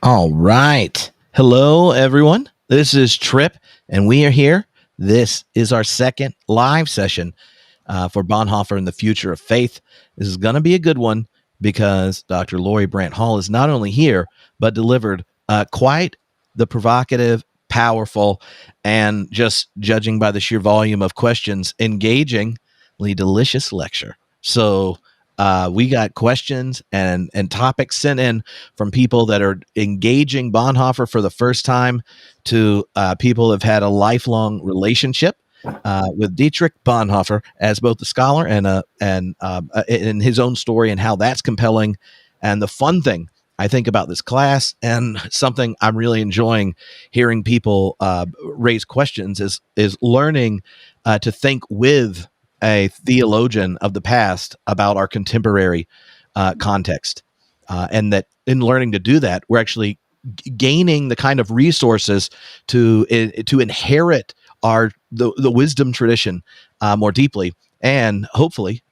All right. Hello, everyone. This is Tripp, and we are here. This is our second live session for Bonhoeffer and the Future of Faith. This is going to be a good one because Dr. Lori Brandt Hale is not only here, but delivered quite the provocative, powerful, and just judging by the sheer volume of questions, engagingly delicious lecture. So we got questions and topics sent in from people that are engaging Bonhoeffer for the first time to people who have had a lifelong relationship with Dietrich Bonhoeffer as both a scholar and in his own story and how that's compelling. And the fun thing I think about this class and something I'm really enjoying hearing people raise questions is learning to think with a theologian of the past about our contemporary context. And that in learning to do that, we're actually gaining the kind of resources to inherit the wisdom tradition more deeply, and hopefully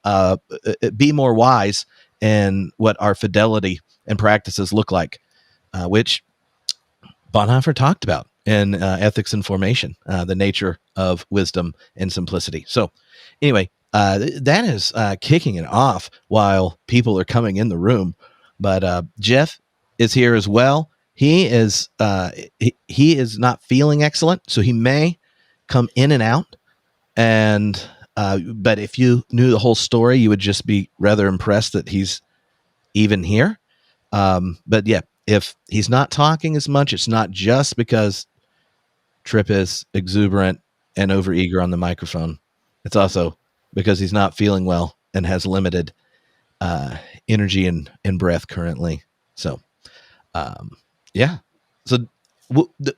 be more wise in what our fidelity and practices look like, which Bonhoeffer talked about in Ethics and Formation, the nature of wisdom and simplicity. So anyway, that is kicking it off while people are coming in the room. But Jeff is here as well. He is he is not feeling excellent, so he may come in and out. And but if you knew the whole story, you would just be rather impressed that he's even here. But yeah, if he's not talking as much, it's not just because Tripp is exuberant and overeager on the microphone. It's also because he's not feeling well and has limited energy and breath currently. So, yeah. So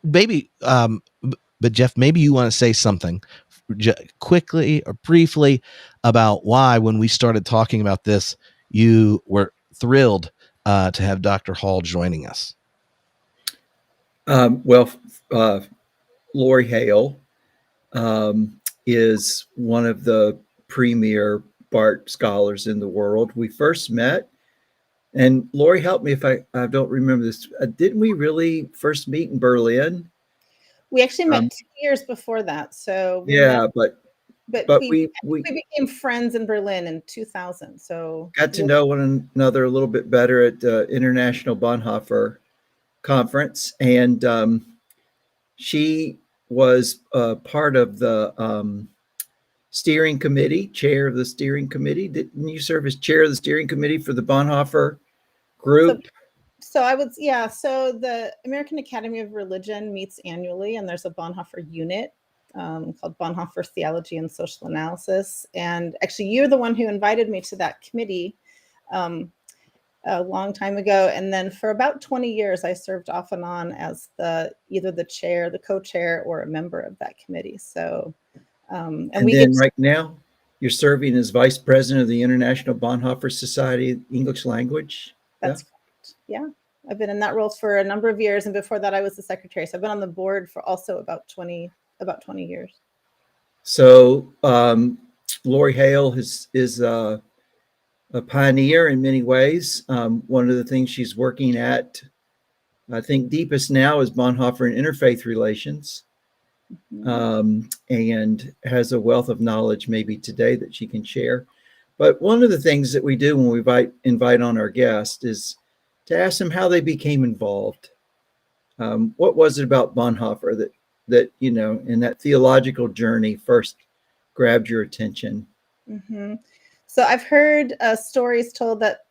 maybe, but Jeff, maybe you want to say something quickly or briefly about why, when we started talking about this, you were thrilled to have Dr. Hale joining us. Lori Hale is one of the premier Bart scholars in the world. We first met, and Lori, help me if I don't remember this. Didn't we really first meet in Berlin? We actually met 2 years before that. So we became friends in Berlin in 2000. So got to know one another a little bit better at the International Bonhoeffer Conference, and she was part of the steering committee, chair of the steering committee. Didn't you serve as chair of the steering committee for the Bonhoeffer group? So I was, yeah. So the American Academy of Religion meets annually, and there's a Bonhoeffer unit called Bonhoeffer Theology and Social Analysis. And actually, you're the one who invited me to that committee a long time ago. And then for about 20 years, I served off and on as either the chair, the co-chair, or a member of that committee. So, right now, you're serving as vice president of the International Bonhoeffer Society English Language. That's correct. Yeah. I've been in that role for a number of years. And before that, I was the secretary. So I've been on the board for also about 20 years. So Lori Hale is a pioneer in many ways. One of the things she's working at, I think deepest now, is Bonhoeffer and Interfaith Relations, and has a wealth of knowledge maybe today that she can share. But one of the things that we do when we invite on our guest is to ask them how they became involved. What was it about Bonhoeffer that in that theological journey first grabbed your attention? Mm-hmm. So I've heard stories told that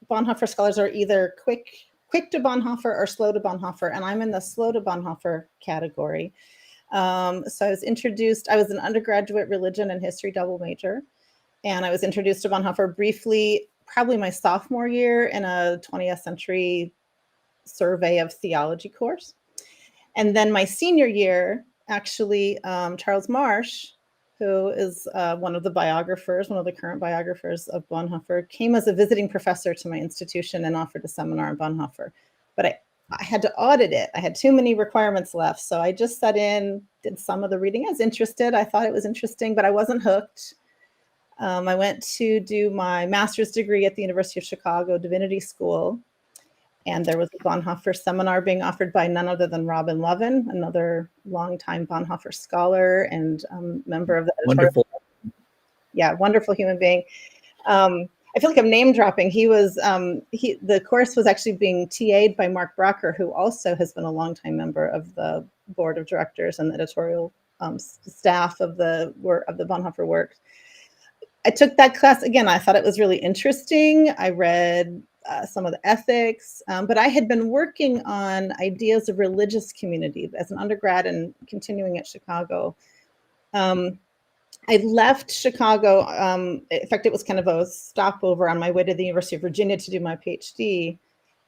Bonhoeffer scholars are either quick to Bonhoeffer or slow to Bonhoeffer, and I'm in the slow to Bonhoeffer category. So I was an undergraduate religion and history double major, and I was introduced to Bonhoeffer briefly, probably my sophomore year in a 20th century survey of theology course. And then my senior year, actually, Charles Marsh, who is one of the current biographers of Bonhoeffer, came as a visiting professor to my institution and offered a seminar on Bonhoeffer. But I had to audit it. I had too many requirements left. So I just sat in, did some of the reading. I was interested. I thought it was interesting, but I wasn't hooked. I went to do my master's degree at the University of Chicago Divinity School. And there was a Bonhoeffer seminar being offered by none other than Robin Lovin, another longtime Bonhoeffer scholar and member of the editorial. Wonderful. Yeah, wonderful human being. I feel like I'm name dropping. He was the course was actually being TA'd by Mark Brocker, who also has been a longtime member of the board of directors and the editorial staff of the Bonhoeffer work. I took that class again. I thought it was really interesting. I read some of the ethics, but I had been working on ideas of religious community as an undergrad and continuing at Chicago. I left Chicago. In fact, it was kind of a stopover on my way to the University of Virginia to do my PhD.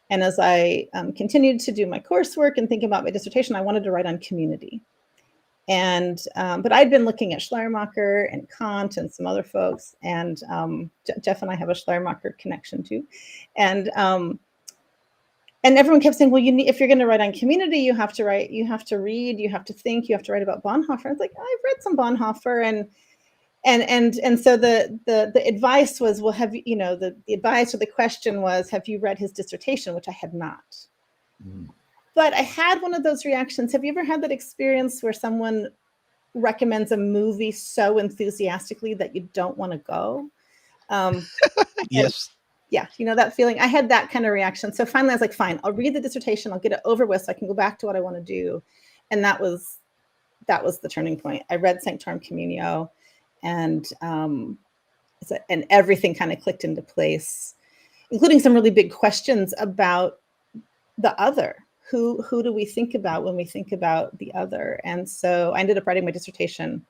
And as I continued to do my coursework and think about my dissertation, I wanted to write on community. And but I'd been looking at Schleiermacher and Kant and some other folks, and Jeff and I have a Schleiermacher connection too. And everyone kept saying, well, if you're going to write on community, you have to read, you have to think, you have to write about Bonhoeffer. I was like, I've read some Bonhoeffer, and so the advice was, well, the advice or the question was, have you read his dissertation, which I had not. Mm. But I had one of those reactions. Have you ever had that experience where someone recommends a movie so enthusiastically that you don't want to go? Yes. Yeah, that feeling. I had that kind of reaction. So finally I was like, fine, I'll read the dissertation. I'll get it over with so I can go back to what I want to do. And that was the turning point. I read Sanctorum Communio, and everything kind of clicked into place, including some really big questions about the other. Who do we think about when we think about the other? And so I ended up writing my dissertation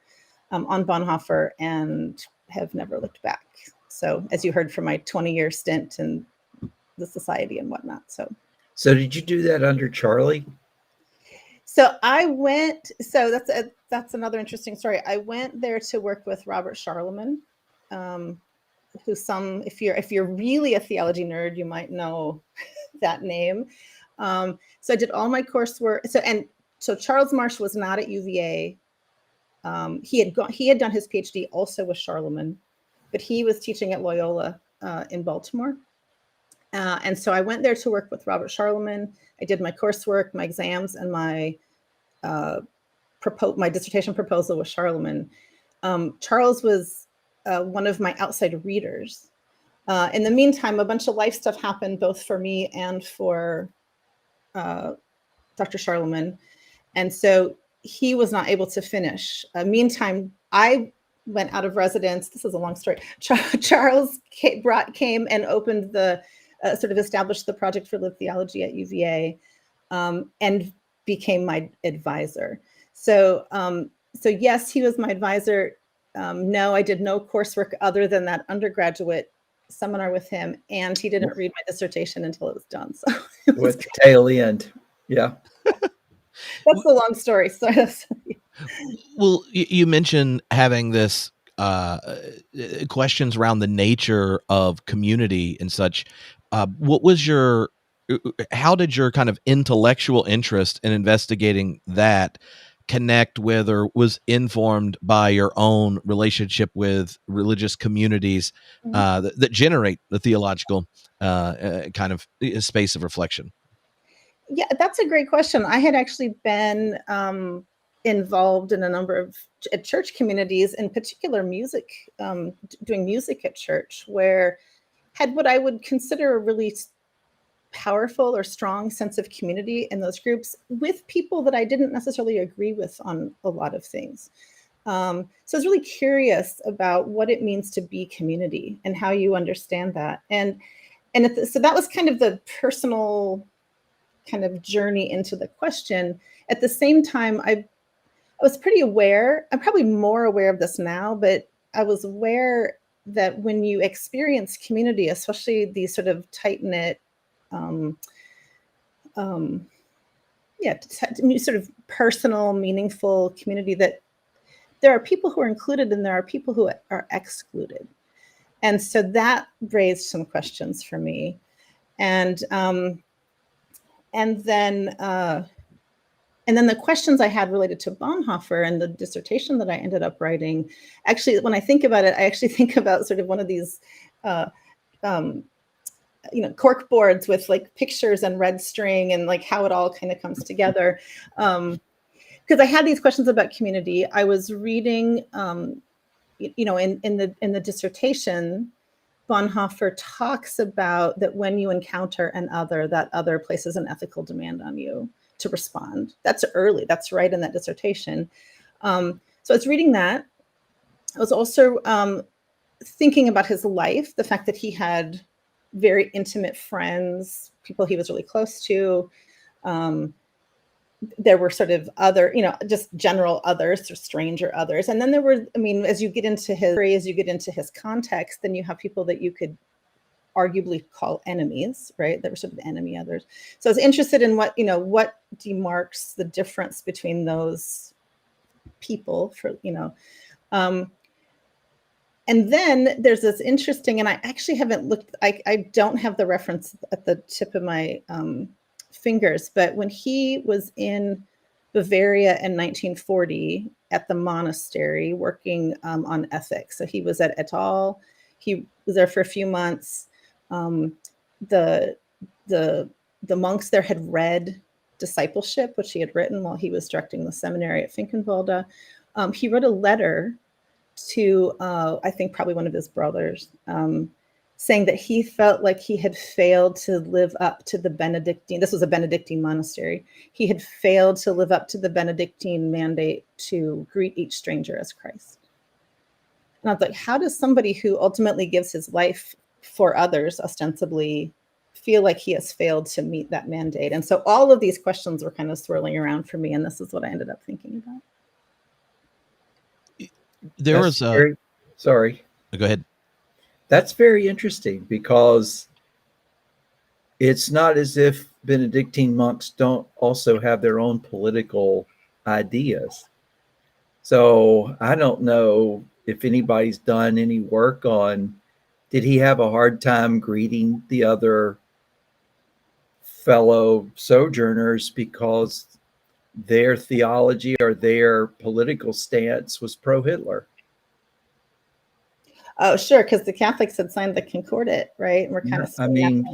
on Bonhoeffer and have never looked back. So as you heard from my 20-year stint in the society and whatnot. So did you do that under Charlie? So that's another interesting story. I went there to work with Robert Charlemagne, who if you're really a theology nerd, you might know that name. So I did all my coursework. So Charles Marsh was not at UVA. He had done his PhD also with Charlemagne, but he was teaching at Loyola in Baltimore. And so I went there to work with Robert Charlemagne. I did my coursework, my exams, and my dissertation proposal with Charlemagne. Charles was one of my outside readers. In the meantime, a bunch of life stuff happened both for me and for Dr. Charlemagne. And so he was not able to finish. Meantime, I went out of residence. This is a long story. Charles came and opened the sort of established the Project for Lived Theology at UVA, and became my advisor. So yes, he was my advisor. No, I did no coursework other than that undergraduate seminar with him, and he didn't read my dissertation until it was done. So it was with the tail end. Yeah. That's the long story. So well, you mentioned having this questions around the nature of community and such. How did your kind of intellectual interest in investigating that connect with or was informed by your own relationship with religious communities that generate the theological kind of space of reflection? Yeah, that's a great question. I had actually been involved in a number of church communities, in particular music, doing music at church, where had what I would consider a really powerful or strong sense of community in those groups with people that I didn't necessarily agree with on a lot of things. So I was really curious about what it means to be community and how you understand that. So that was kind of the personal kind of journey into the question. At the same time, I was pretty aware, I'm probably more aware of this now, but I was aware that when you experience community, especially these sort of tight-knit, sort of personal, meaningful community, that there are people who are included and there are people who are excluded. And so that raised some questions for me. And then the questions I had related to Bonhoeffer and the dissertation that I ended up writing, actually, when I think about it, I actually think about sort of one of these cork boards with like pictures and red string and like how it all kind of comes together. Because I had these questions about community. I was reading, in the dissertation, Bonhoeffer talks about that when you encounter an other, that other places an ethical demand on you to respond. That's early. That's right in that dissertation. So I was reading that. I was also thinking about his life, the fact that he had very intimate friends, people he was really close to. There were sort of other, just general others or stranger others. And then there were, as you get into his context, then you have people that you could arguably call enemies, right? That were sort of enemy others. So I was interested in what demarks the difference between those people and then there's this interesting, and I actually haven't looked, I don't have the reference at the tip of my fingers, but when he was in Bavaria in 1940 at the monastery working on ethics. So he was at et al. He was there for a few months. The monks there had read Discipleship, which he had written while he was directing the seminary at Finkenwalde. He wrote a letter to, I think probably one of his brothers, saying that he felt like he had failed to live up to the Benedictine, this was a Benedictine monastery, he had failed to live up to the Benedictine mandate to greet each stranger as Christ. And I was like, how does somebody who ultimately gives his life for others ostensibly feel like he has failed to meet that mandate? And so all of these questions were kind of swirling around for me, and this is what I ended up thinking about. There was a... Sorry. Go ahead. That's very interesting, because it's not as if Benedictine monks don't also have their own political ideas. So I don't know if anybody's done any work on, did he have a hard time greeting the other fellow sojourners because their theology or their political stance was pro-Hitler? Oh, sure, because the Catholics had signed the Concordat, right? And we're kind of. I haven't.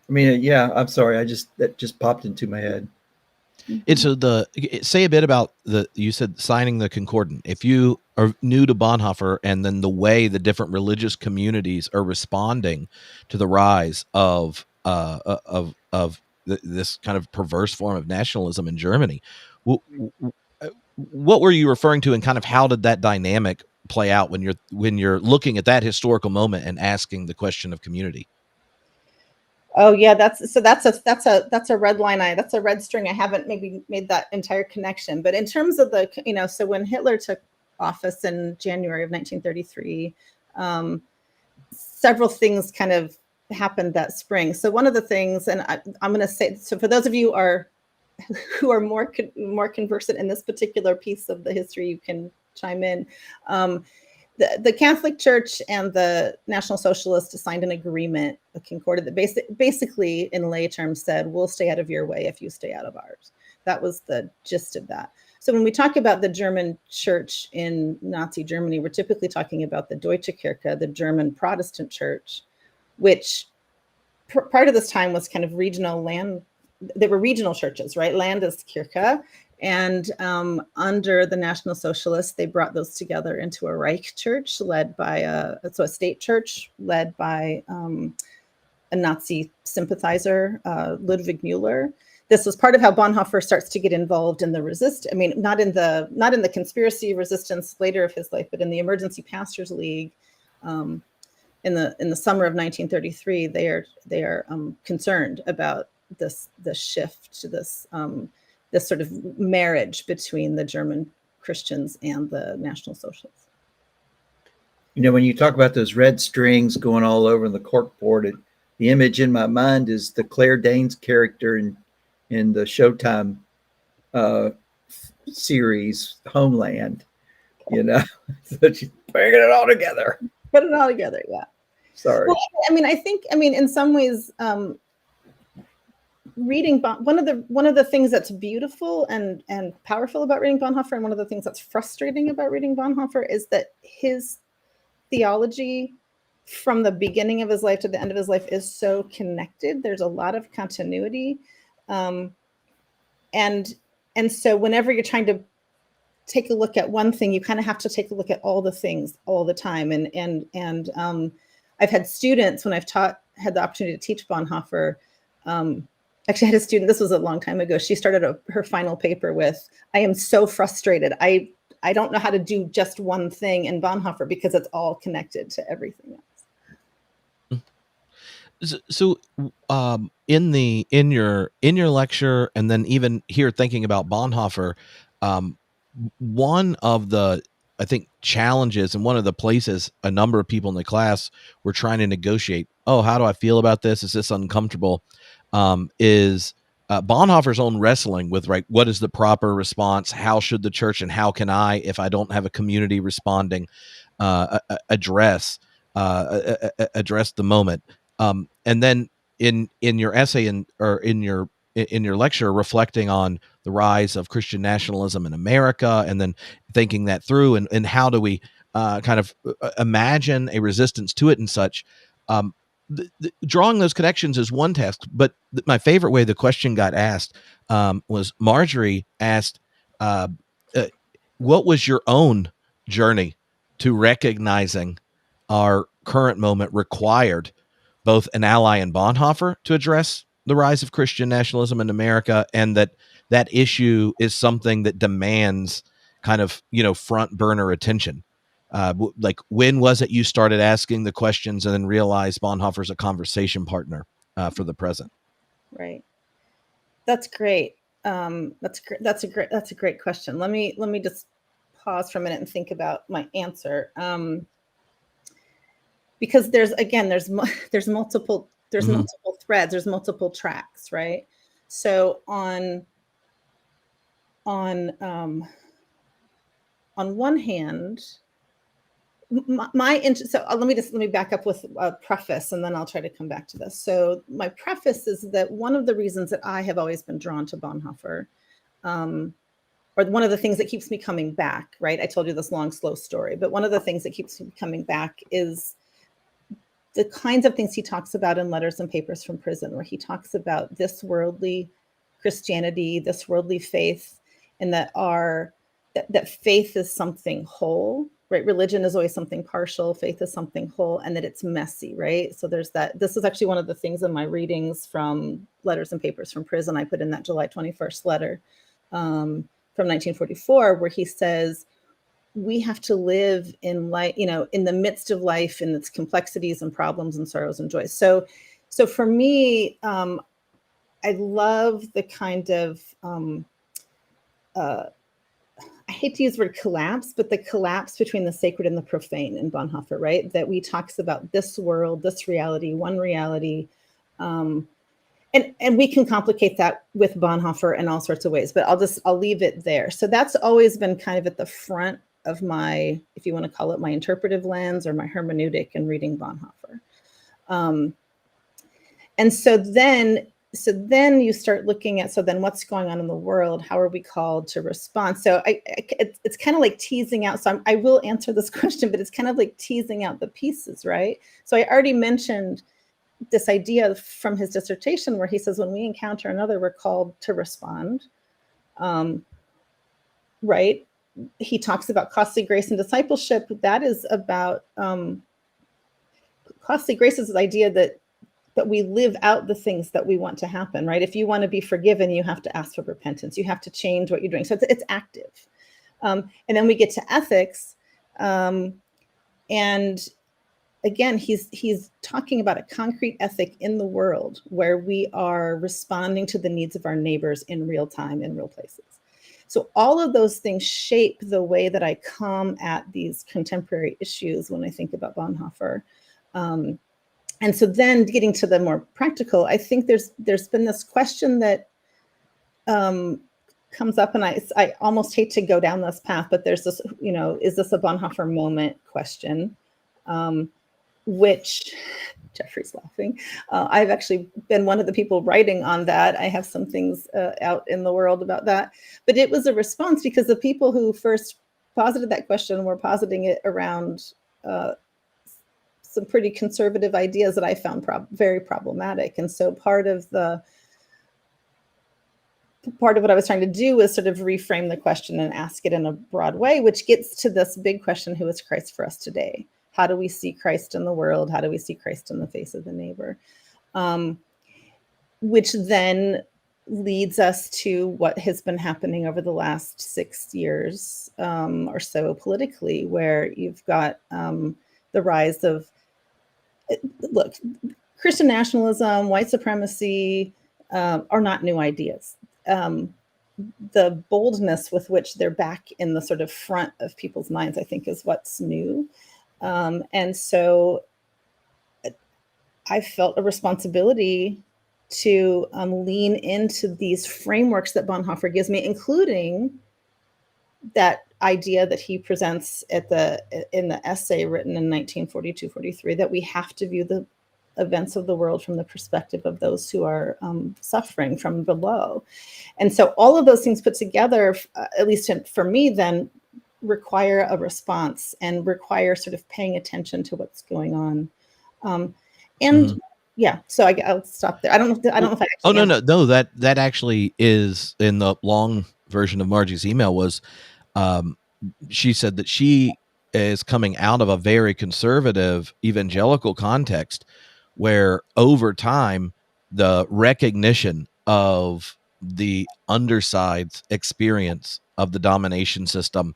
I'm sorry. That just popped into my head. And so say a bit about you said signing the Concordat. If you are new to Bonhoeffer, and then the way the different religious communities are responding to the rise of this kind of perverse form of nationalism in Germany, what were you referring to, and kind of how did that dynamic play out when you're looking at that historical moment and asking the question of community? Oh yeah, that's a red line. That's a red string. I haven't maybe made that entire connection, but in terms of so when Hitler took office in January of 1933, several things kind of happened that spring. So one of the things, and I'm going to say, so for those of you who are more conversant in this particular piece of the history, you can chime in. The Catholic Church and the National Socialists signed an agreement, a Concordat, that basically in lay terms said, we'll stay out of your way if you stay out of ours. That was the gist of that. So when we talk about the German church in Nazi Germany, we're typically talking about the Deutsche Kirche, the German Protestant church, which prior to this time was kind of regional land. They were regional churches, right? Landeskirche. And under the National Socialists, they brought those together into a Reich church led by a state church led by a Nazi sympathizer, Ludwig Müller. This was part of how Bonhoeffer starts to get involved in the not in the conspiracy resistance later of his life, but in the Emergency Pastors League. In the summer of 1933, they are concerned about this shift to this sort of marriage between the German Christians and the National Socialists. When you talk about those red strings going all over the corkboard, the image in my mind is the Claire Danes character in the Showtime series Homeland. So she's bringing it all together. Put it all together, yeah. Sorry. Well, I think in some ways, reading one of the things that's beautiful and powerful about reading Bonhoeffer, and one of the things that's frustrating about reading Bonhoeffer, is that his theology from the beginning of his life to the end of his life is so connected. There's a lot of continuity. And so whenever you're trying to take a look at one thing, you kind of have to take a look at all the things all the time. And I've had students, when I've had the opportunity to teach Bonhoeffer, actually I had a student, this was a long time ago, she started her final paper with, I am so frustrated. I don't know how to do just one thing in Bonhoeffer because it's all connected to everything else. So, in your lecture, and then even here thinking about Bonhoeffer, one of the, I think, challenges, and one of the places a number of people in the class were trying to negotiate, oh, how do I feel about this? Is this uncomfortable? Is Bonhoeffer's own wrestling with, right, what is the proper response? How should the church, and how can I, if I don't have a community responding, address the moment? And then in your essay or in your lecture, reflecting on the rise of Christian nationalism in America, and then thinking that through, and how do we kind of imagine a resistance to it and such. Drawing those connections is one task, but my favorite way the question got asked was Marjorie asked, what was your own journey to recognizing our current moment required both an ally in Bonhoeffer to address the rise of Christian nationalism in America, and that issue is something that demands kind of, front burner attention. Like, when was it you started asking the questions and then realized Bonhoeffer's a conversation partner for the present? Right. That's great. That's a great question. Let me just pause for a minute and think about my answer. Because there's multiple threads, there's multiple tracks, right? So on one hand, let me back up with a preface, and then I'll try to come back to this. So my preface is that one of the reasons that I have always been drawn to Bonhoeffer, or one of the things that keeps me coming back, right? I told you this long, slow story, but one of the things that keeps me coming back is the kinds of things he talks about in Letters and Papers from Prison, where he talks about this worldly Christianity, this worldly faith, and that faith is something whole, right? Religion is always something partial, faith is something whole, and that it's messy, right? So there's that. This is actually one of the things in my readings from Letters and Papers from Prison. I put in that July 21st letter from 1944, where he says, we have to live in life, in the midst of life, and its complexities and problems and sorrows and joys. So for me, I love the kind of, I hate to use the word collapse, but the collapse between the sacred and the profane in Bonhoeffer, right? That we talks about this world, this reality, one reality. And we can complicate that with Bonhoeffer in all sorts of ways, but I'll leave it there. So that's always been kind of at the front of my, if you want to call it, my interpretive lens or my hermeneutic in reading Bonhoeffer. And so then you start looking at, so then what's going on in the world? How are we called to respond? So it's kind of like teasing out. So I will answer this question, but it's kind of like teasing out the pieces, right? So I already mentioned this idea from his dissertation where he says, when we encounter another, we're called to respond, right? He talks about costly grace and discipleship. That is about costly grace is the idea that we live out the things that we want to happen, right? If you want to be forgiven, you have to ask for repentance. You have to change what you're doing. So it's active. And then we get to ethics. And again, he's talking about a concrete ethic in the world where we are responding to the needs of our neighbors in real time, in real places. So all of those things shape the way that I come at these contemporary issues when I think about Bonhoeffer. And so then getting to the more practical, I think there's been this question that comes up, and I almost hate to go down this path, but there's this, is this a Bonhoeffer moment question, which Jeffrey's laughing. I've actually been one of the people writing on that. I have some things out in the world about that, but it was a response because the people who first posited that question were positing it around some pretty conservative ideas that I found very problematic. And so part of what I was trying to do was sort of reframe the question and ask it in a broad way, which gets to this big question: who is Christ for us today? How do we see Christ in the world? How do we see Christ in the face of the neighbor? Which then leads us to what has been happening over the last 6 years or so politically, where you've got the rise of, look, Christian nationalism, white supremacy are not new ideas. The boldness with which they're back in the sort of front of people's minds, I think, is what's new. And so I felt a responsibility to lean into these frameworks that Bonhoeffer gives me, including that idea that he presents in the essay written in 1942-43, that we have to view the events of the world from the perspective of those who are suffering from below. And so all of those things put together, at least for me, then require a response and require sort of paying attention to what's going on. Yeah, so I'll stop there. I don't know if I actually. Oh, no. That actually is in the long version of Margie's email was, she said that she is coming out of a very conservative evangelical context where over time, the recognition of the underside's experience of the domination system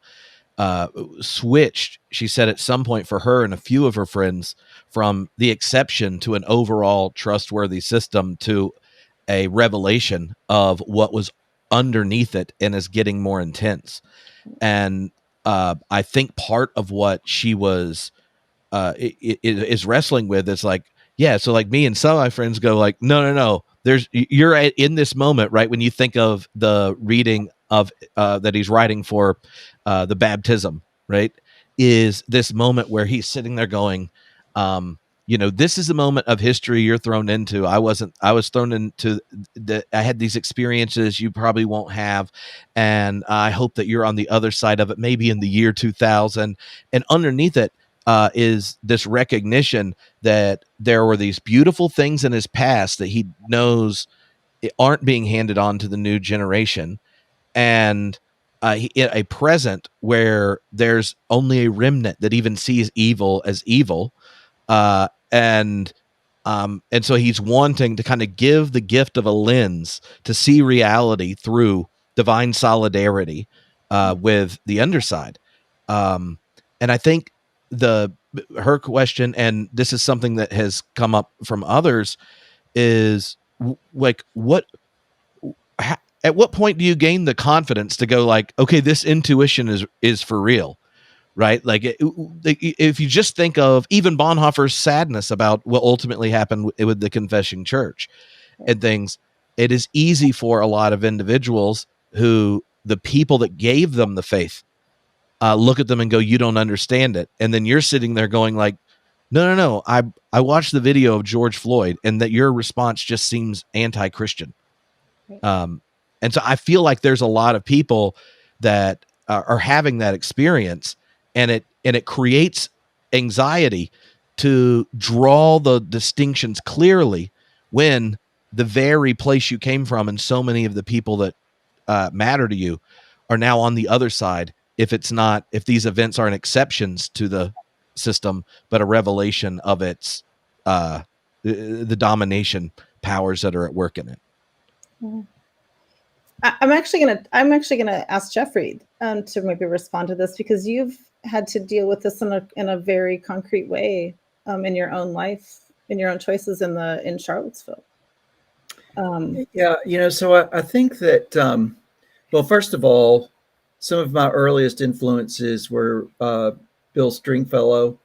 switched, she said, at some point for her and a few of her friends, from the exception to an overall trustworthy system to a revelation of what was underneath it and is getting more intense. And I think part of what she was is wrestling with is like, yeah, so like me and some of my friends go like, no, you're in this moment, right? When you think of the reading of that he's writing for the baptism, right? Is this moment where he's sitting there going, this is a moment of history you're thrown into. I was thrown into I had these experiences you probably won't have. And I hope that you're on the other side of it, maybe in the year 2000. And underneath it, is this recognition that there were these beautiful things in his past that he knows aren't being handed on to the new generation, and a present where there's only a remnant that even sees evil as evil, and so he's wanting to kind of give the gift of a lens to see reality through divine solidarity with the underside, and I think her question, and this is something that has come up from others, is like, at what point do you gain the confidence to go like, okay, this intuition is for real, right? Like if you just think of even Bonhoeffer's sadness about what ultimately happened with the confessing church and things, it is easy for a lot of individuals who the people that gave them the faith look at them and go, you don't understand it. And then you're sitting there going like, no. I watched the video of George Floyd, and that your response just seems anti-Christian. And so I feel like there's a lot of people that are having that experience, and it creates anxiety to draw the distinctions clearly when the very place you came from and so many of the people that matter to you are now on the other side. If these events aren't exceptions to the system, but a revelation of its the domination powers that are at work in it. Yeah. I'm actually gonna ask Jeffrey to maybe respond to this, because you've had to deal with this in a very concrete way in your own life, in your own choices in Charlottesville. So I think that well, first of all, some of my earliest influences were Bill Stringfellow,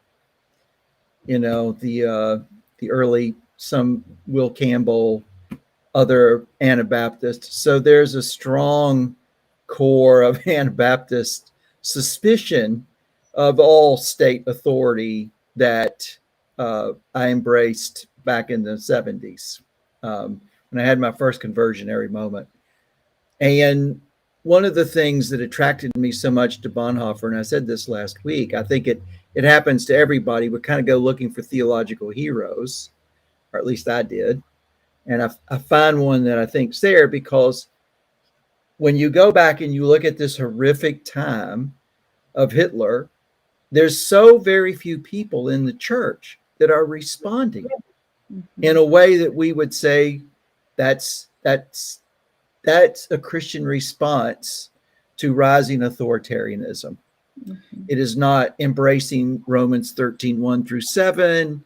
the early, some Will Campbell, other Anabaptists. So there's a strong core of Anabaptist suspicion of all state authority that I embraced back in the 70s when I had my first conversionary moment. And one of the things that attracted me so much to Bonhoeffer, and I said this last week, I think it it happens to everybody. We kind of go looking for theological heroes, or at least I did. And I find one that I think's there because when you go back and you look at this horrific time of Hitler, there's so very few people in the church that are responding in a way that we would say that's a Christian response to rising authoritarianism. It is not embracing Romans 13, 1-7.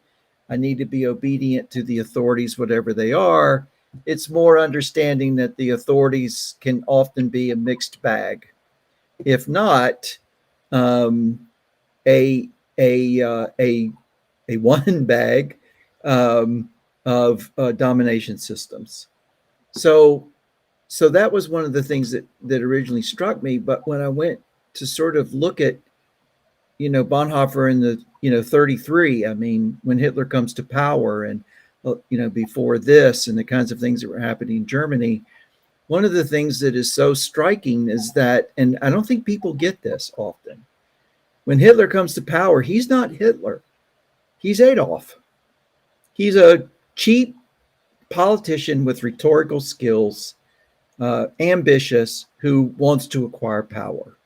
I need to be obedient to the authorities, whatever they are. It's more understanding that the authorities can often be a mixed bag. If not, a one bag of domination systems. So that was one of the things that originally struck me. But when I went to sort of look at, Bonhoeffer in the, 33, I mean, when Hitler comes to power and, before this and the kinds of things that were happening in Germany, one of the things that is so striking is that, and I don't think people get this often, when Hitler comes to power, he's not Hitler. He's Adolf. He's a cheap politician with rhetorical skills, ambitious, who wants to acquire power.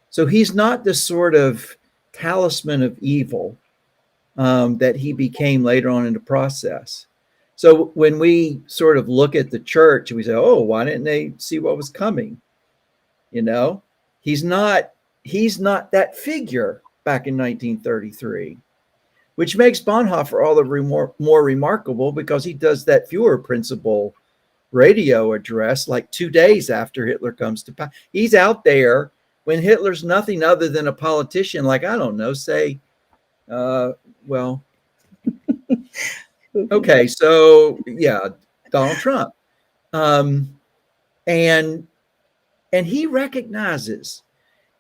So he's not the sort of talisman of evil that he became later on in the process. So when we sort of look at the church and we say, oh, why didn't they see what was coming? He's not that figure back in 1933, which makes Bonhoeffer all the more remarkable because he does that Fuller principle radio address like 2 days after Hitler comes to power. He's out there when Hitler's nothing other than a politician, like, I don't know, say, okay, so yeah, Donald Trump. And he recognizes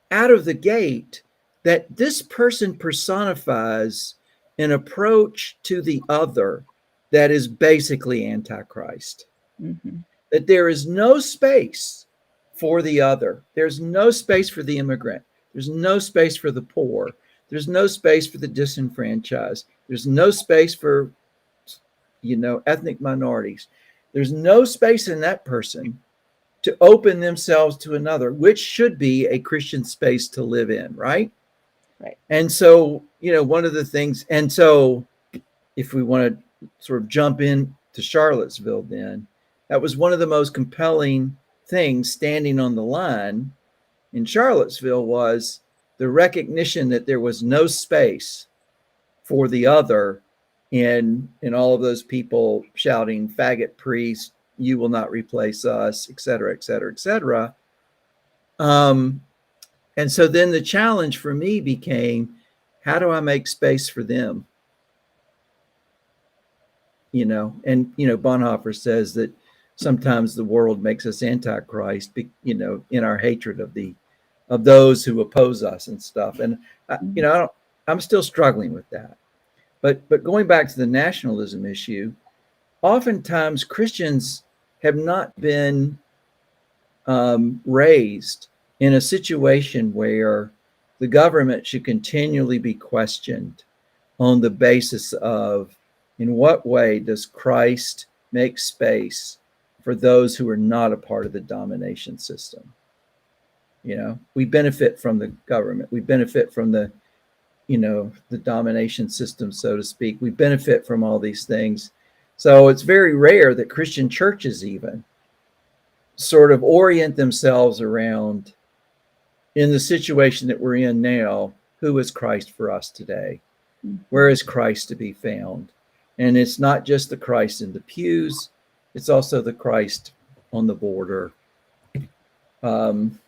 out of the gate that this person personifies an approach to the other that is basically antichrist. That there is no space for the other. There's no space for the immigrant. There's no space for the poor. There's no space for the disenfranchised. There's no space for, ethnic minorities. There's no space in that person to open themselves to another, which should be a Christian space to live in, right? Right. And so, one of the things, and so if we want to sort of jump in to Charlottesville, then that was one of the most compelling things standing on the line in Charlottesville was the recognition that there was no space for the other in all of those people shouting, faggot priest, you will not replace us, et cetera, et cetera, et cetera. And so then the challenge for me became, how do I make space for them? Bonhoeffer says that sometimes the world makes us antichrist, in our hatred of those who oppose us and stuff. And I'm still struggling with that. But going back to the nationalism issue, oftentimes Christians have not been raised in a situation where the government should continually be questioned on the basis of, in what way does Christ make space for those who are not a part of the domination system? We benefit from the government. We benefit from the domination system, so to speak. We benefit from all these things. So it's very rare that Christian churches even sort of orient themselves around, in the situation that we're in now, who is Christ for us today? Where is Christ to be found? And it's not just the Christ in the pews, it's also the Christ on the border. I'm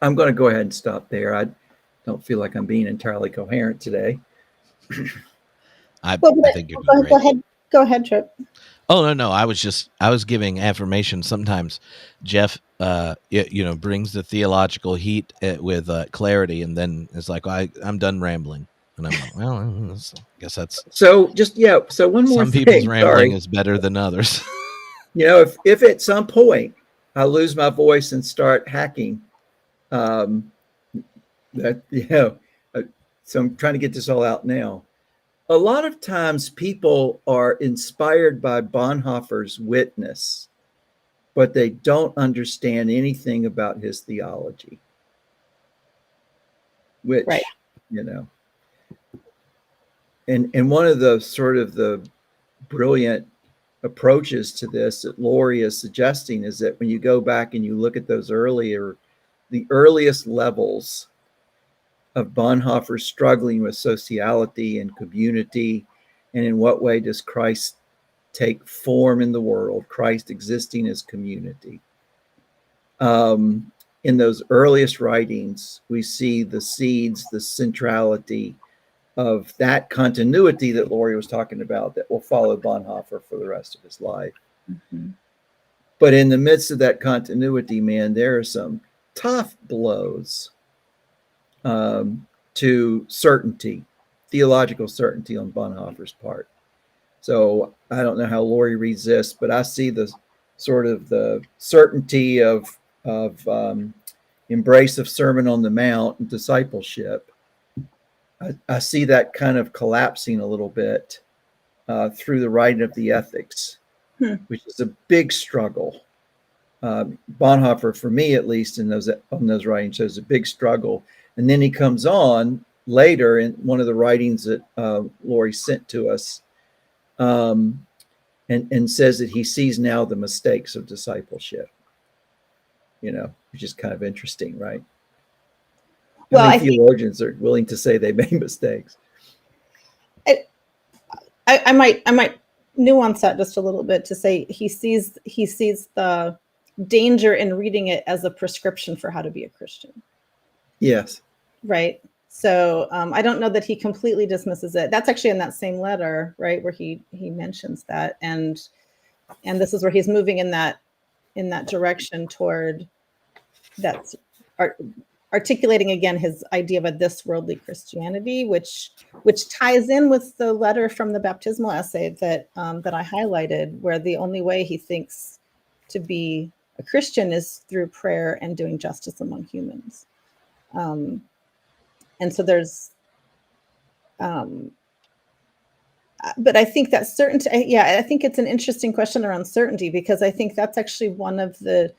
going to go ahead and stop there. I don't feel like I'm being entirely coherent today. I think you're doing great. Go ahead, Tripp. Oh, no. I was giving affirmation. Sometimes Jeff, brings the theological heat with clarity, and then it's like, I'm done rambling. And I'm like, well, I guess that's so. So one more some thing. people's rambling is better than others. If at some point I lose my voice and start hacking, So I'm trying to get this all out now. A lot of times people are inspired by Bonhoeffer's witness, but they don't understand anything about his theology, which, Right. you know, and one of the sort of the brilliant approaches to this that Lori is suggesting is that when you go back and you look at those the earliest levels of Bonhoeffer struggling with sociality and community, and in what way does Christ take form in the world, Christ existing as community. In those earliest writings, we see the seeds, the centrality of that continuity that Lori was talking about that will follow Bonhoeffer for the rest of his life. Mm-hmm. But in the midst of that continuity, man, there are some tough blows to certainty, theological certainty on Bonhoeffer's part. So I don't know how Lori reads this, but I see the sort of the certainty of embrace of Sermon on the Mount and discipleship. I see that kind of collapsing a little bit through the writing of the Ethics, which is a big struggle. Bonhoeffer, for me at least, on those writings, shows a big struggle. And then he comes on later in one of the writings that Lori sent to us, and says that he sees now the mistakes of discipleship, which is kind of interesting, right? Well, how many theologians are willing to say they made mistakes? I might nuance that just a little bit to say he sees the danger in reading it as a prescription for how to be a Christian. Yes. Right. So I don't know that he completely dismisses it. That's actually in that same letter, right, where he mentions that, and this is where he's moving in that direction toward that's articulating again his idea of a this worldly Christianity, which ties in with the letter from the baptismal essay that I highlighted, where the only way he thinks to be a Christian is through prayer and doing justice among humans. And so there's, but I think that certainty, I think it's an interesting question around certainty, because I think that's actually one of the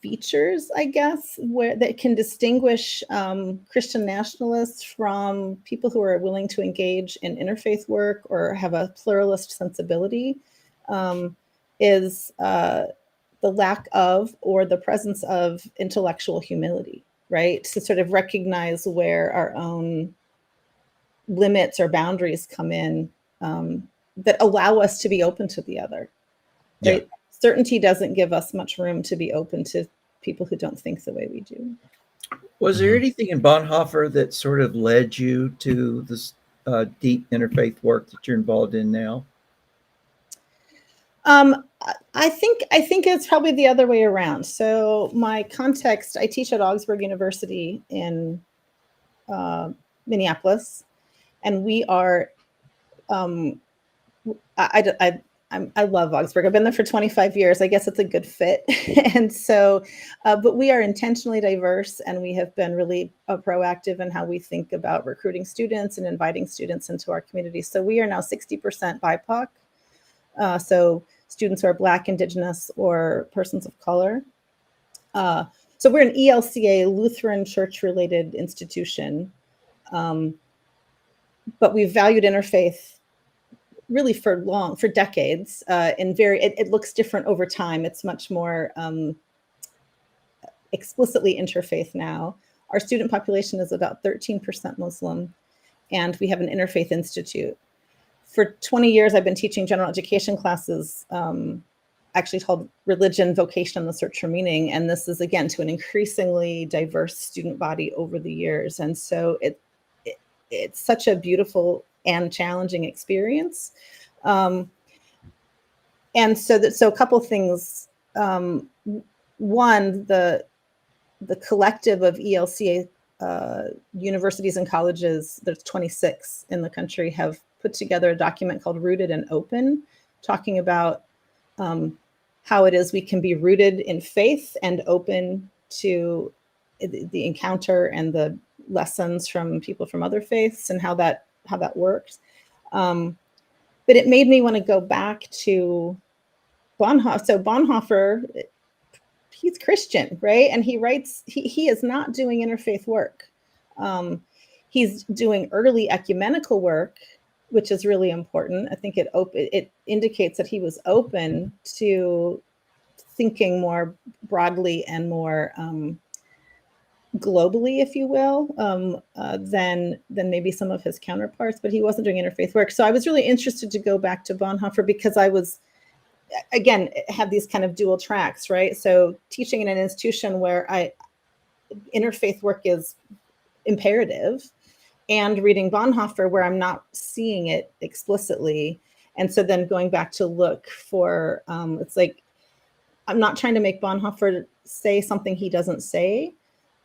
features, I guess, where that can distinguish Christian nationalists from people who are willing to engage in interfaith work or have a pluralist sensibility, is the lack of or the presence of intellectual humility, right? To sort of recognize where our own limits or boundaries come in, that allow us to be open to the other, right? Yeah. Certainty doesn't give us much room to be open to people who don't think the way we do. Was there anything in Bonhoeffer that sort of led you to this deep interfaith work that you're involved in now? I think it's probably the other way around. So my context, I teach at Augsburg University in Minneapolis, and we are, I love Augsburg. I've been there for 25 years. I guess it's a good fit. And so, but we are intentionally diverse, and we have been really proactive in how we think about recruiting students and inviting students into our community. So we are now 60% BIPOC. So students who are Black, Indigenous, or persons of color. So we're an ELCA, Lutheran church-related institution, but we've valued interfaith really for decades. It looks different over time. It's much more explicitly interfaith now. Our student population is about 13% Muslim, and we have an interfaith institute. For 20 years, I've been teaching general education classes, actually called Religion, Vocation, and the Search for Meaning. And this is, again, to an increasingly diverse student body over the years. And so it's such a beautiful and challenging experience. And so a couple things. One, the collective of ELCA universities and colleges, there's 26 in the country, have put together a document called Rooted and Open, talking about how it is we can be rooted in faith and open to the encounter and the lessons from people from other faiths and how that works. But it made me want to go back to Bonhoeffer. So Bonhoeffer, he's Christian, right? And he writes, he is not doing interfaith work. He's doing early ecumenical work, which is really important. I think it indicates that he was open to thinking more broadly and more globally, if you will, than maybe some of his counterparts, but he wasn't doing interfaith work. So I was really interested to go back to Bonhoeffer because I was, again, had these kind of dual tracks, right? So teaching in an institution where interfaith work is imperative, and reading Bonhoeffer where I'm not seeing it explicitly. And so then going back to look for, it's like, I'm not trying to make Bonhoeffer say something he doesn't say,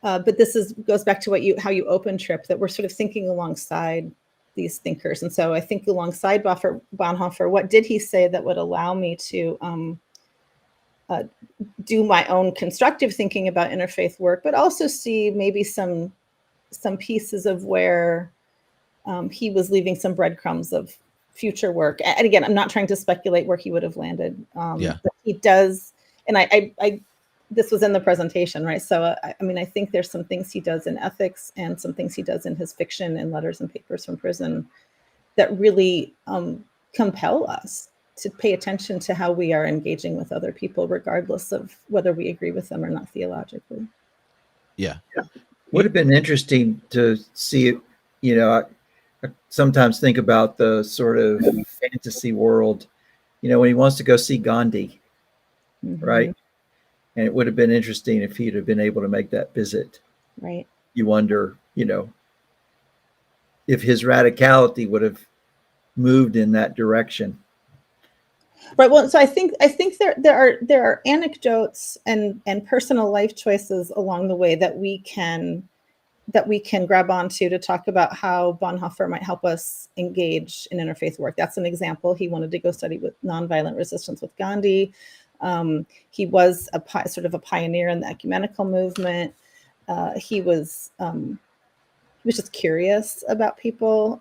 but this goes back to how you open, Tripp, that we're sort of thinking alongside these thinkers. And so I think alongside Bonhoeffer, what did he say that would allow me to do my own constructive thinking about interfaith work, but also see maybe some pieces of where he was leaving some breadcrumbs of future work. And again, I'm not trying to speculate where he would have landed. But he does, and I this was in the presentation, right? So I mean, I think there's some things he does in ethics and some things he does in his fiction and letters and papers from prison that really compel us to pay attention to how we are engaging with other people, regardless of whether we agree with them or not theologically. Yeah. Would have been interesting to see it. You know, I sometimes think about the sort of fantasy world, you know, when he wants to go see Gandhi, right? And it would have been interesting if he'd have been able to make that visit. Right. You wonder, you know, if his radicality would have moved in that direction. Right. Well, so I think there are anecdotes and personal life choices along the way that we can grab onto to talk about how Bonhoeffer might help us engage in interfaith work. That's an example. He wanted to go study with nonviolent resistance with Gandhi. He was sort of a pioneer in the ecumenical movement. He was just curious about people.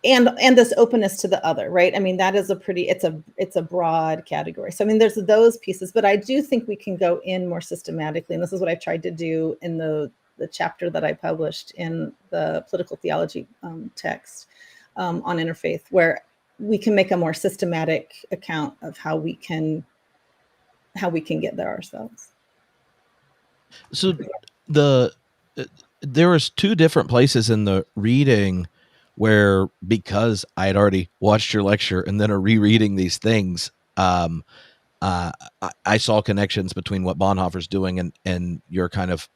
And this openness to the other, right? I mean, that is it's a broad category. So I mean, there's those pieces, but I do think we can go in more systematically. And this is what I've tried to do in the chapter that I published in the political theology text on interfaith, where we can make a more systematic account of how we can get there ourselves. So there was two different places in the reading where, because I had already watched your lecture and then are rereading these things, I saw connections between what Bonhoeffer's doing and your kind of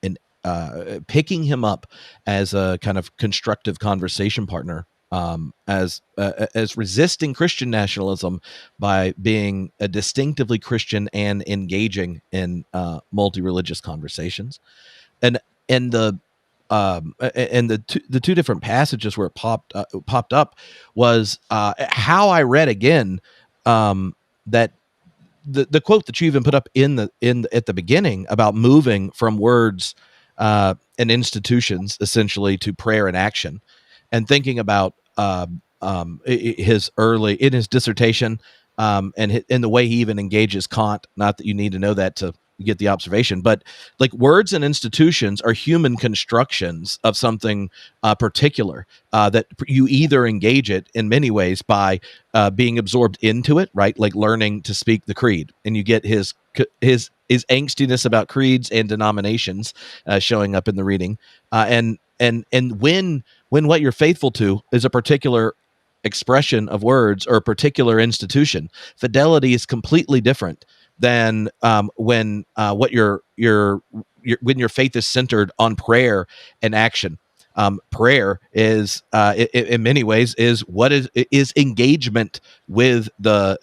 picking him up as a kind of constructive conversation partner, as resisting Christian nationalism by being a distinctively Christian and engaging in multi-religious conversations, and the two different passages where it popped up was how I read again that the quote that you even put up at the beginning about moving from words and institutions essentially to prayer and action, and thinking about his dissertation and the way he even engages Kant. Not that you need to know that to get the observation, but like words and institutions are human constructions of something particular that you either engage it in many ways by being absorbed into it, right? Like learning to speak the creed, and you get his angstiness about creeds and denominations showing up in the reading, and when what you're faithful to is a particular expression of words or a particular institution, fidelity is completely different than when your faith is centered on prayer and action. Prayer is in many ways is engagement with the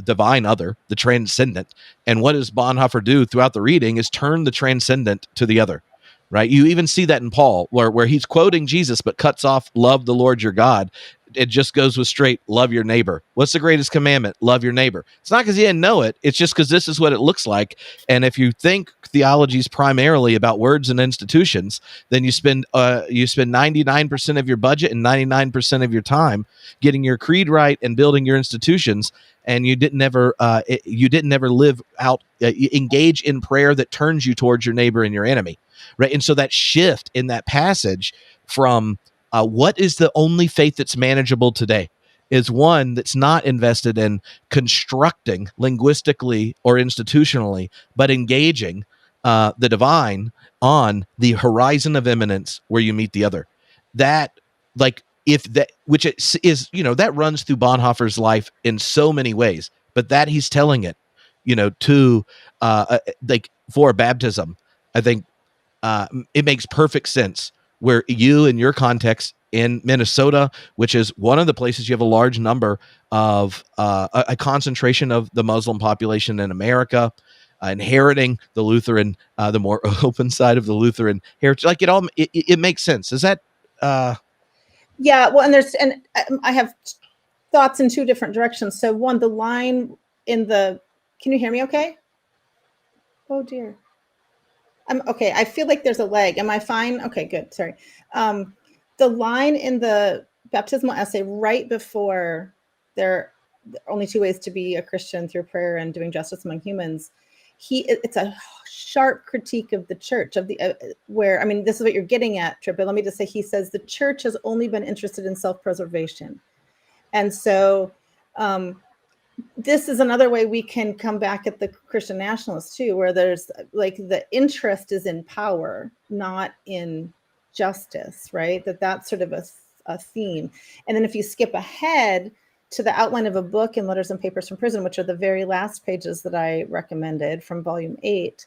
divine other, the transcendent. And what does Bonhoeffer do throughout the reading is turn the transcendent to the other. Right. You even see that in Paul, where he's quoting Jesus, but cuts off "love the Lord your God," it just goes with straight love your neighbor. What's the greatest commandment? Love your neighbor. It's not because he didn't know it. It's just because this is what it looks like. And if you think theology is primarily about words and institutions, then you spend 99% of your budget and 99% of your time getting your creed right and building your institutions. And you didn't ever live out, engage in prayer that turns you towards your neighbor and your enemy, right? And so that shift in that passage from what is the only faith that's manageable today is one that's not invested in constructing linguistically or institutionally, but engaging the divine on the horizon of immanence where you meet the other. That, like, if that, which is, that runs through Bonhoeffer's life in so many ways, but that he's telling it, to like for baptism, I think it makes perfect sense where you, in your context in Minnesota, which is one of the places you have a large number of a concentration of the Muslim population in America, inheriting the Lutheran, the more open side of the Lutheran heritage. Like it makes sense. Is that? Yeah. Well, and I have thoughts in two different directions. So one, the line in can you hear me okay? Oh dear. I'm okay. I feel like there's a lag. Am I fine? Okay, good. Sorry. The line in the baptismal essay right before there are only two ways to be a Christian, through prayer and doing justice among humans. It's a sharp critique of the church, of where, I mean, this is what you're getting at, Tripp, but let me just say, he says the church has only been interested in self-preservation. And so this is another way we can come back at the Christian nationalists too, where there's like the interest is in power, not in justice, right? That's sort of a theme. And then if you skip ahead to the outline of a book in Letters and Papers from Prison, which are the very last pages that I recommended from volume 8,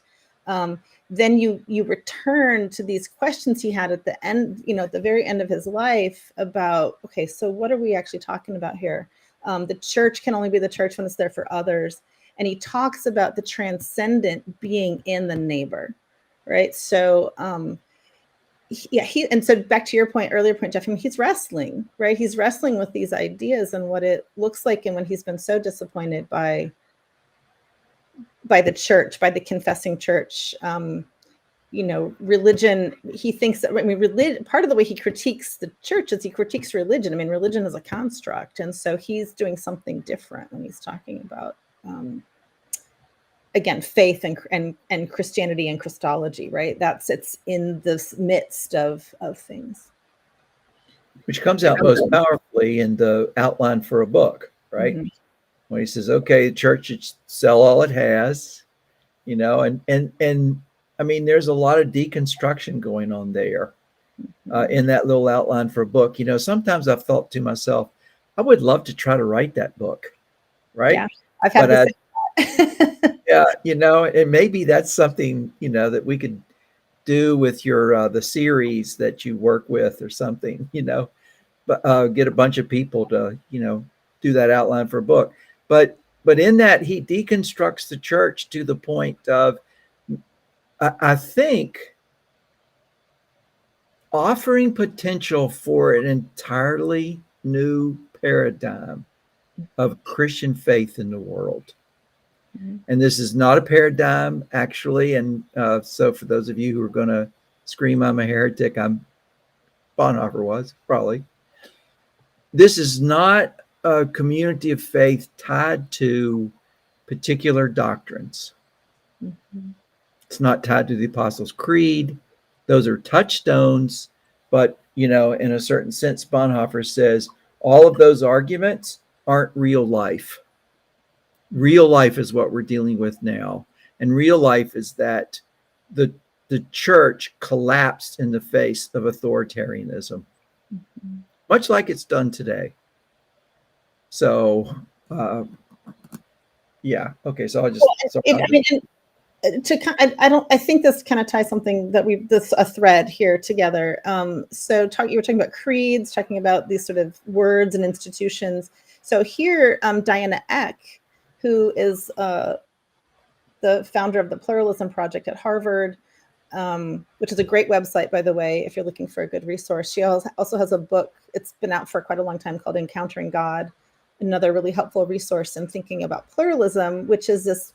then you return to these questions he had at the end, at the very end of his life about, okay, so what are we actually talking about here? The church can only be the church when it's there for others. And he talks about the transcendent being in the neighbor, right? So, and so back to your earlier point, Jeff, I mean, he's wrestling, right? He's wrestling with these ideas and what it looks like. And when he's been so disappointed by the church, by the confessing church, religion, he thinks that, religion, part of the way he critiques the church is he critiques religion. I mean, religion is a construct. And so he's doing something different when he's talking about, again, faith and Christianity and Christology, right? It's in this midst of things. Which comes out most powerfully in the outline for a book, right? Mm-hmm. When he says, okay, the church should sell all it has, and I mean, there's a lot of deconstruction going on there in that little outline for a book. Sometimes I've thought to myself, I would love to try to write that book, right? Yeah, I've had this. Yeah, and maybe that's something, that we could do with your the series that you work with or something, but get a bunch of people to, do that outline for a book. But in that, he deconstructs the church to the point of, I think, offering potential for an entirely new paradigm of Christian faith in the world. Mm-hmm. And this is not a paradigm, actually. And so for those of you who are going to scream, I'm a heretic, Bonhoeffer was, probably. This is not a community of faith tied to particular doctrines. Mm-hmm. It's not tied to the Apostles' Creed. Those are touchstones. But, in a certain sense, Bonhoeffer says all of those arguments aren't real life. Real life is what we're dealing with now. And real life is that the church collapsed in the face of authoritarianism, mm-hmm. much like it's done today. So, yeah. Okay. So I'll just... I think this kind of ties something that a thread here together. So you were talking about creeds, talking about these sort of words and institutions. So here, Diana Eck, who is the founder of the Pluralism Project at Harvard, which is a great website, by the way, if you're looking for a good resource. She also has a book. It's been out for quite a long time called Encountering God, another really helpful resource in thinking about pluralism, which is this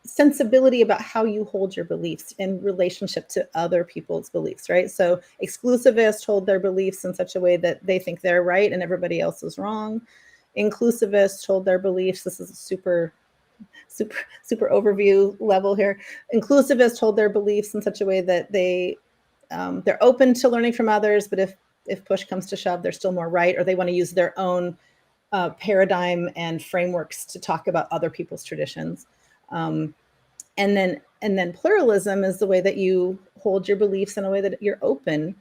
sensibility about how you hold your beliefs in relationship to other people's beliefs, right? So exclusivists hold their beliefs in such a way that they think they're right and everybody else is wrong. Inclusivists hold their beliefs. This is a super overview level here. Inclusivists hold their beliefs in such a way that they're open to learning from others, but if push comes to shove, they're still more right, or they want to use their own paradigm and frameworks to talk about other people's traditions. And then pluralism is the way that you hold your beliefs in a way that you're open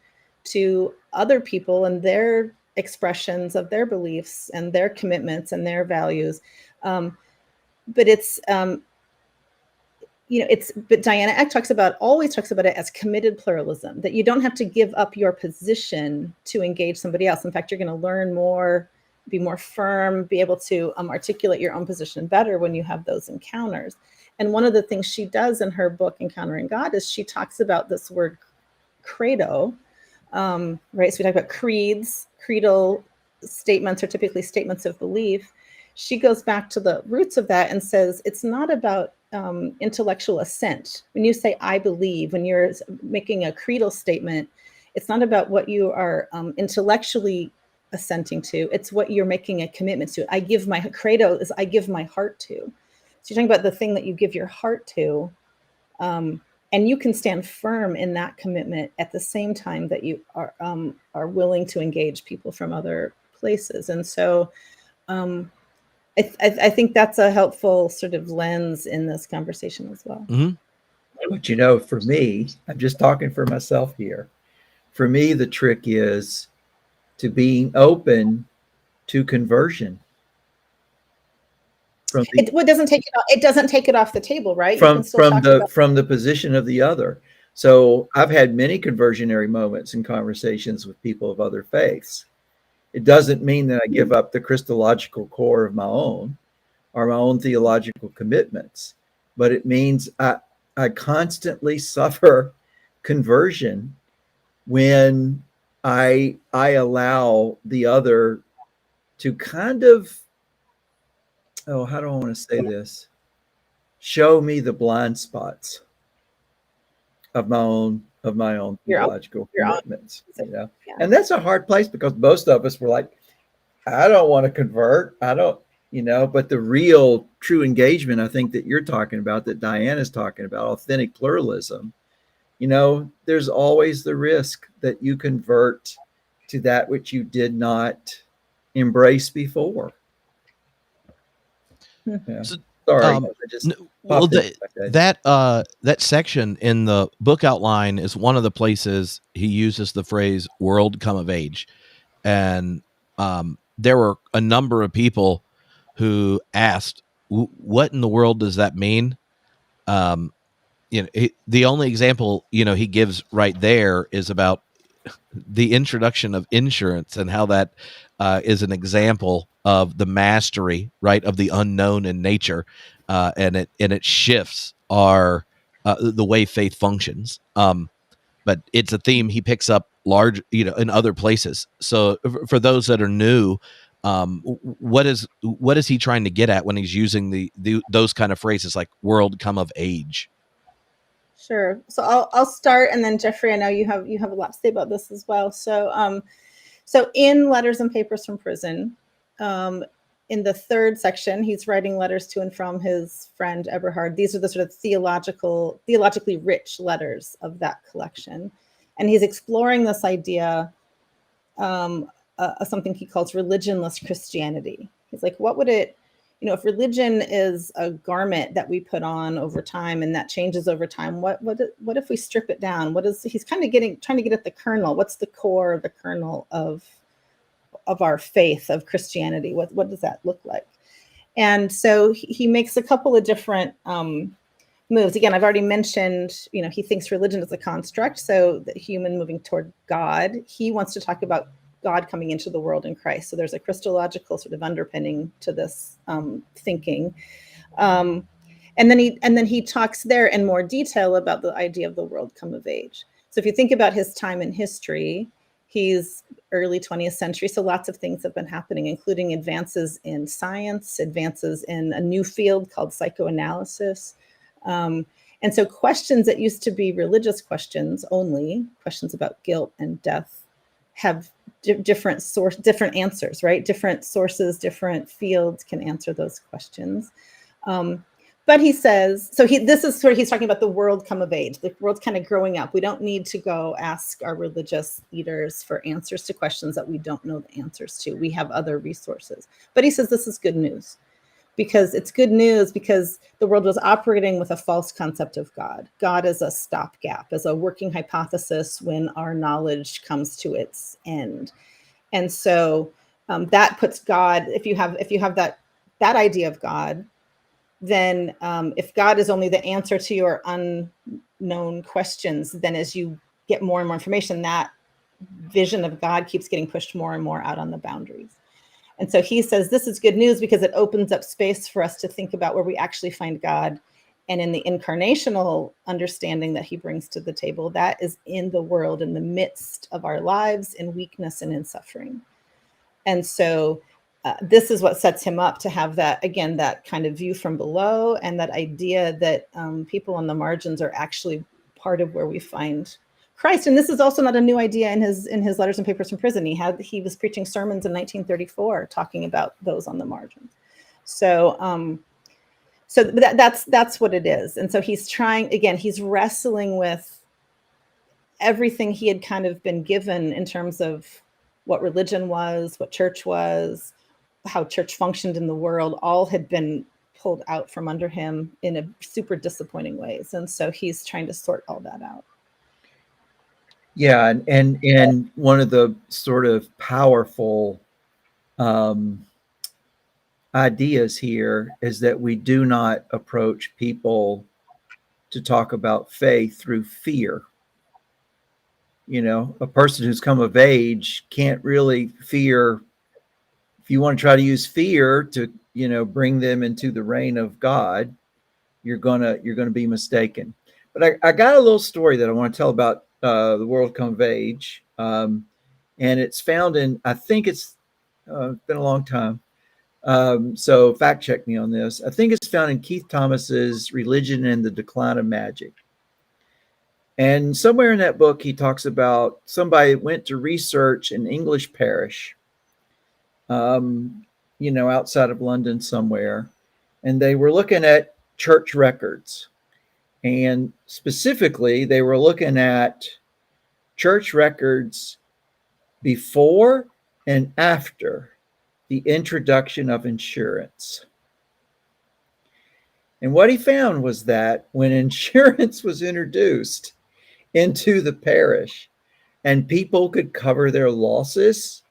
to other people and their expressions of their beliefs and their commitments and their values. But but Diana Eck always talks about it as committed pluralism, that you don't have to give up your position to engage somebody else. In fact, you're going to learn more, be more firm, be able to articulate your own position better when you have those encounters. And one of the things she does in her book, Encountering God, is she talks about this word credo, right? So we talk about creeds. Creedal statements are typically statements of belief. She goes back to the roots of that and says it's not about intellectual assent. When you say I believe, when you're making a creedal statement, it's not about what you are intellectually assenting to. It's what you're making a commitment to. I give my credo is I give my heart to. So you're talking about the thing that you give your heart to, and you can stand firm in that commitment at the same time that you are willing to engage people from other places. And so I think that's a helpful sort of lens in this conversation as well. Mm-hmm. But for me, I'm just talking for myself here. For me, the trick is to being open to conversion. It doesn't take it off the table, right? From the position of the other. So I've had many conversionary moments in conversations with people of other faiths. It doesn't mean that I give up the Christological core of my own or my own theological commitments, but it means I constantly suffer conversion when I allow the other to kind of, how do I want to say this? Show me the blind spots of my own theological commitments. Yeah. And that's a hard place because most of us were like, I don't want to convert. I don't, but the real true engagement, I think that you're talking about, that Diana's talking about, authentic pluralism, there's always the risk that you convert to that which you did not embrace before. Yeah. So, sorry. That section in the book outline is one of the places he uses the phrase "world come of age," and there were a number of people who asked, "What in the world does that mean?" The only example he gives right there is about the introduction of insurance and how that is an example of the mastery, right, of the unknown in nature, and it shifts our the way faith functions. But it's a theme he picks up large, in other places. So for those that are new, what is he trying to get at when he's using those kind of phrases like "world come of age"? Sure. So I'll start, and then Jeffrey, I know you have a lot to say about this as well. So in Letters and Papers from Prison, in the third section, he's writing letters to and from his friend Eberhard. These are the sort of theologically rich letters of that collection, and he's exploring this idea of something he calls religionless Christianity. He's like, what would it? If religion is a garment that we put on over time and that changes over time, what if we strip it down? He's kind of trying to get at the kernel. What's the core, the kernel of our faith, of Christianity? What does that look like? And so he makes a couple of different moves. Again, I've already mentioned, he thinks religion is a construct, so the human moving toward God. He wants to talk about God coming into the world in Christ. So there's a Christological sort of underpinning to this thinking. And And then he talks there in more detail about the idea of the world come of age. So if you think about his time in history, he's early 20th century. So lots of things have been happening, including advances in science, advances in a new field called psychoanalysis. And so questions that used to be religious questions only, questions about guilt and death, have different answers, right? Different sources, different fields can answer those questions. But he says, this is sort of, he's talking about the world come of age. The world's kind of growing up. We don't need to go ask our religious leaders for answers to questions that we don't know the answers to. We have other resources. But he says this is good news, because it's good news because the world was operating with a false concept of God. God is a stopgap, as a working hypothesis when our knowledge comes to its end. And so that puts God, if you have that idea of God, then if God is only the answer to your unknown questions, then as you get more and more information, that vision of God keeps getting pushed more and more out on the boundaries. And so he says this is good news because it opens up space for us to think about where we actually find God. And in the incarnational understanding that he brings to the table, that is in the world, in the midst of our lives, in weakness and in suffering. And so this is what sets him up to have that, again, that kind of view from below, and that idea that people on the margins are actually part of where we find Christ. And this is also not a new idea in his letters and papers from prison. He was preaching sermons in 1934 talking about those on the margins. So that's what it is. And so he's trying, again, he's wrestling with everything he had kind of been given in terms of what religion was, what church was, how church functioned in the world, all had been pulled out from under him in a super disappointing ways. And so he's trying to sort all that out. Yeah, and one of the sort of powerful ideas here is that we do not approach people to talk about faith through fear. You know, a person who's come of age can't really fear. If you want to try to use fear to, bring them into the reign of God, you're gonna be mistaken. But I got a little story that I want to tell about the world come of age, and it's found in, I think it's been a long time, so fact check me on this. I think it's found in Keith Thomas's Religion and the Decline of Magic. And somewhere in that book, he talks about somebody went to research an English parish, outside of London somewhere, and they were looking at church records. And specifically, they were looking at church records before and after the introduction of insurance. And what he found was that when insurance was introduced into the parish and people could cover their losses,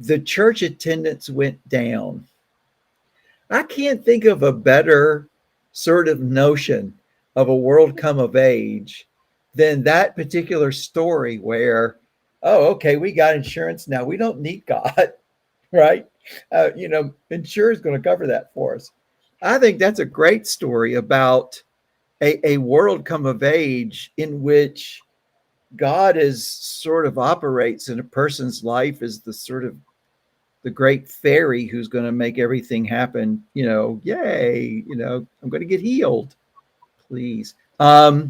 the church attendance went down. I can't think of a better sort of notion of a world come of age than that particular story where, oh, okay, we got insurance now. We don't need God, right? Insurance is going to cover that for us. I think that's a great story about a world come of age in which God is sort of operates in a person's life as the sort of the great fairy who's going to make everything happen. Yay, I'm going to get healed, please. But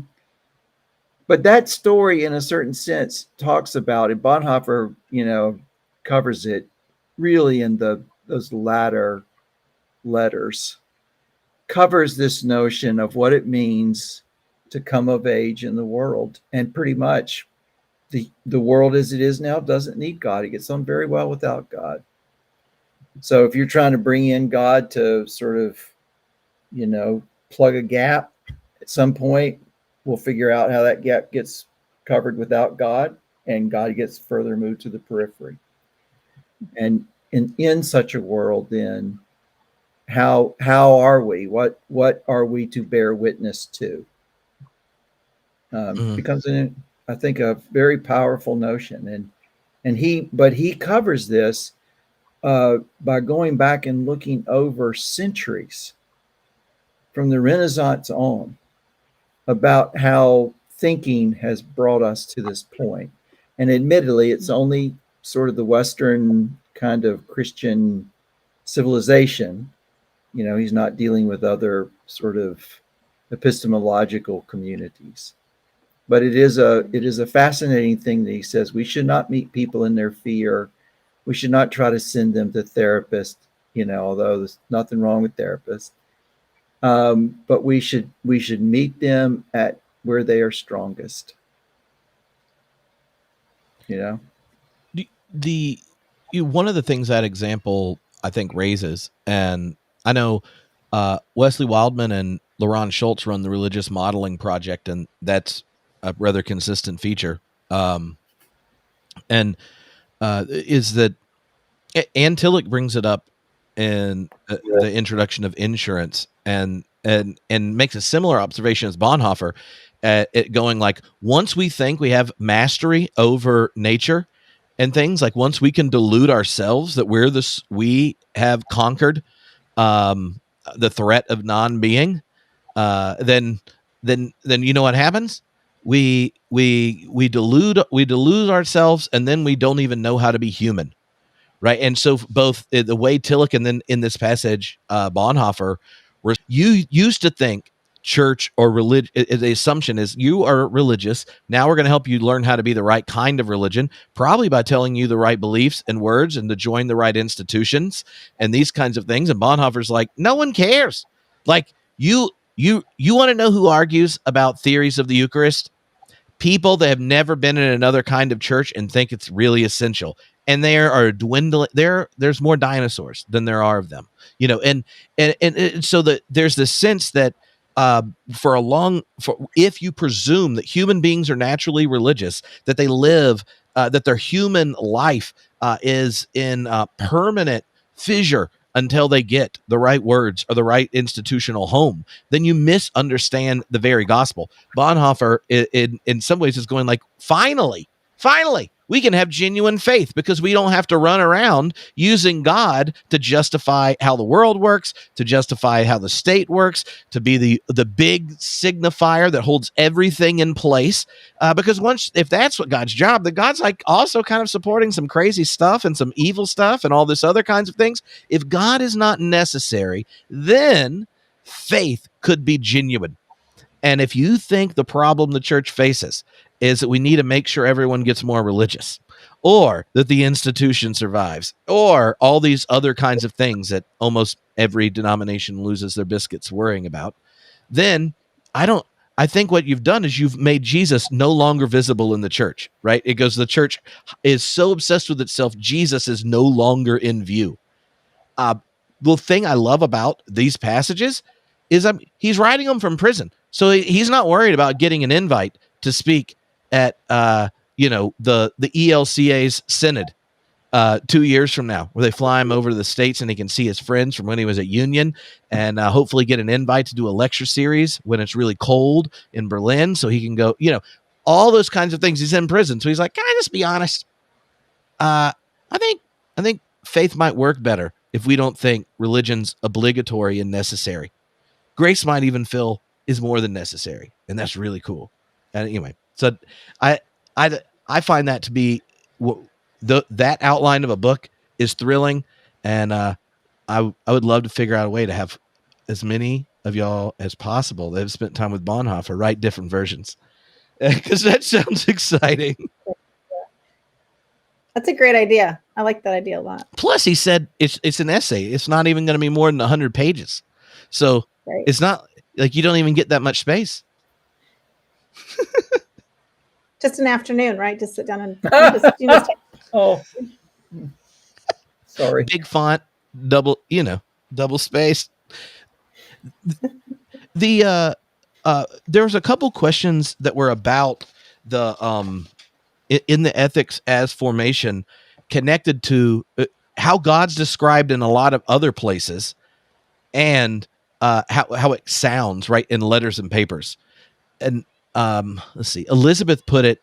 that story, in a certain sense, talks about, and Bonhoeffer, covers it really in those latter letters, covers this notion of what it means to come of age in the world. And pretty much the world as it is now doesn't need God. It gets on very well without God. So if you're trying to bring in God to sort of, plug a gap, at some point, we'll figure out how that gap gets covered without God, and God gets further moved to the periphery. And in such a world, then, how are we? What are we to bear witness to? Becomes, I think, a very powerful notion. And he covers this by going back and looking over centuries from the Renaissance on about how thinking has brought us to this point. And admittedly, it's only sort of the Western kind of Christian civilization. You know, he's not dealing with other sort of epistemological communities. But it is a fascinating thing that he says we should not meet people in their fear. We should not try to send them to therapists, you know, although there's nothing wrong with therapists. But we should meet them at where they are strongest. You know, one of the things that example I think raises, and I know Wesley Wildman and Laron Schultz run the Religious Modeling Project, and that's a rather consistent feature. Is that Ann Tillich brings it up in the introduction of Insurance, and makes a similar observation as Bonhoeffer, it going like, once we think we have mastery over nature and things, like once we can delude ourselves that we have conquered the threat of non-being, then you know what happens? We delude ourselves, and then we don't even know how to be human, right? And so both the way Tillich and then in this passage Bonhoeffer, where you used to think church or religion, the assumption is you are religious. Now we're going to help you learn how to be the right kind of religion, probably by telling you the right beliefs and words and to join the right institutions and these kinds of things. And Bonhoeffer's like, no one cares. Like you want to know who argues about theories of the Eucharist? People that have never been in another kind of church and think it's really essential. And there are dwindling. There's more dinosaurs than there are of them, you know. And so there's this sense that if you presume that human beings are naturally religious, that they live, that their human life is in permanent fissure until they get the right words or the right institutional home, then you misunderstand the very gospel. Bonhoeffer, in some ways, is going like, finally, we can have genuine faith because we don't have to run around using God to justify how the world works, to justify how the state works, to be the big signifier that holds everything in place. Because if that's what God's job, then God's like also kind of supporting some crazy stuff and some evil stuff and all this other kinds of things. If God is not necessary, then faith could be genuine. And if you think the problem the church faces is that we need to make sure everyone gets more religious, or that the institution survives, or all these other kinds of things that almost every denomination loses their biscuits worrying about, then I think what you've done is you've made Jesus no longer visible in the church, right? It goes, the church is so obsessed with itself, Jesus is no longer in view. The thing I love about these passages is he's writing them from prison. So he's not worried about getting an invite to speak at the ELCA's synod 2 years from now, where they fly him over to the States and he can see his friends from when he was at Union, and hopefully get an invite to do a lecture series when it's really cold in Berlin, so he can go, all those kinds of things. He's in prison, so he's like, can I just be honest? I think faith might work better if we don't think religion's obligatory and necessary. Grace might even feel is more than necessary, and that's really cool. And anyway, so I find that to be that outline of a book is thrilling, and I would love to figure out a way to have as many of y'all as possible that have spent time with Bonhoeffer write different versions, because that sounds exciting. That's a great idea. I like that idea a lot. Plus, he said it's an essay. It's not even going to be more than 100 pages, so right. It's not like you don't even get that much space. Just an afternoon, right? Just sit down and oh, sorry. Big font, double spaced. There was a couple questions that were about the in the ethics as formation, connected to how God's described in a lot of other places, and how it sounds right in letters and papers. And let's see, Elizabeth put it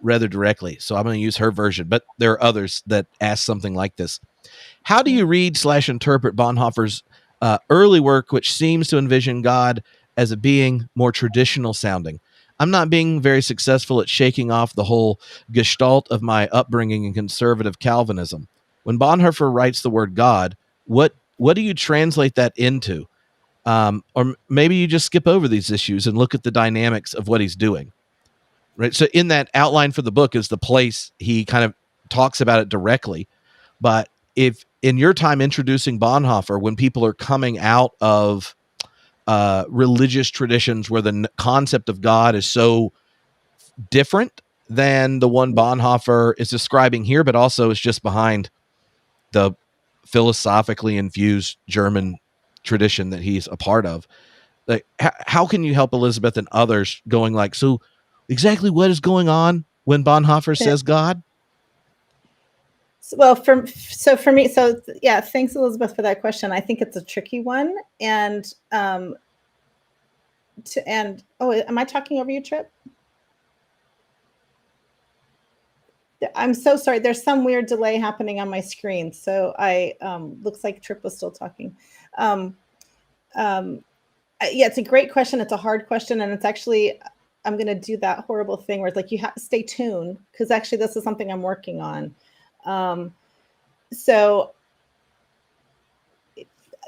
rather directly, so I'm going to use her version, but there are others that ask something like this. How do you read / interpret Bonhoeffer's early work, which seems to envision God as a being more traditional sounding. I'm not being very successful at shaking off the whole gestalt of my upbringing in conservative Calvinism. When Bonhoeffer writes the word God, what do you translate that into? Or maybe you just skip over these issues and look at the dynamics of what he's doing. Right. So in that outline for the book is the place he kind of talks about it directly. But if in your time introducing Bonhoeffer, when people are coming out of religious traditions where the concept of God is so different than the one Bonhoeffer is describing here, but also is just behind the philosophically infused German tradition that he's a part of. Like, how can you help Elizabeth and others going like, so exactly what is going on when Bonhoeffer says God? Well, for me, yeah, thanks, Elizabeth, for that question. I think it's a tricky one, and am I talking over you, Tripp? I'm so sorry. There's some weird delay happening on my screen, so I looks like Tripp was still talking. Yeah, it's a great question. It's a hard question, and it's actually I'm going to do that horrible thing where it's like you have to stay tuned because actually this is something I'm working on. So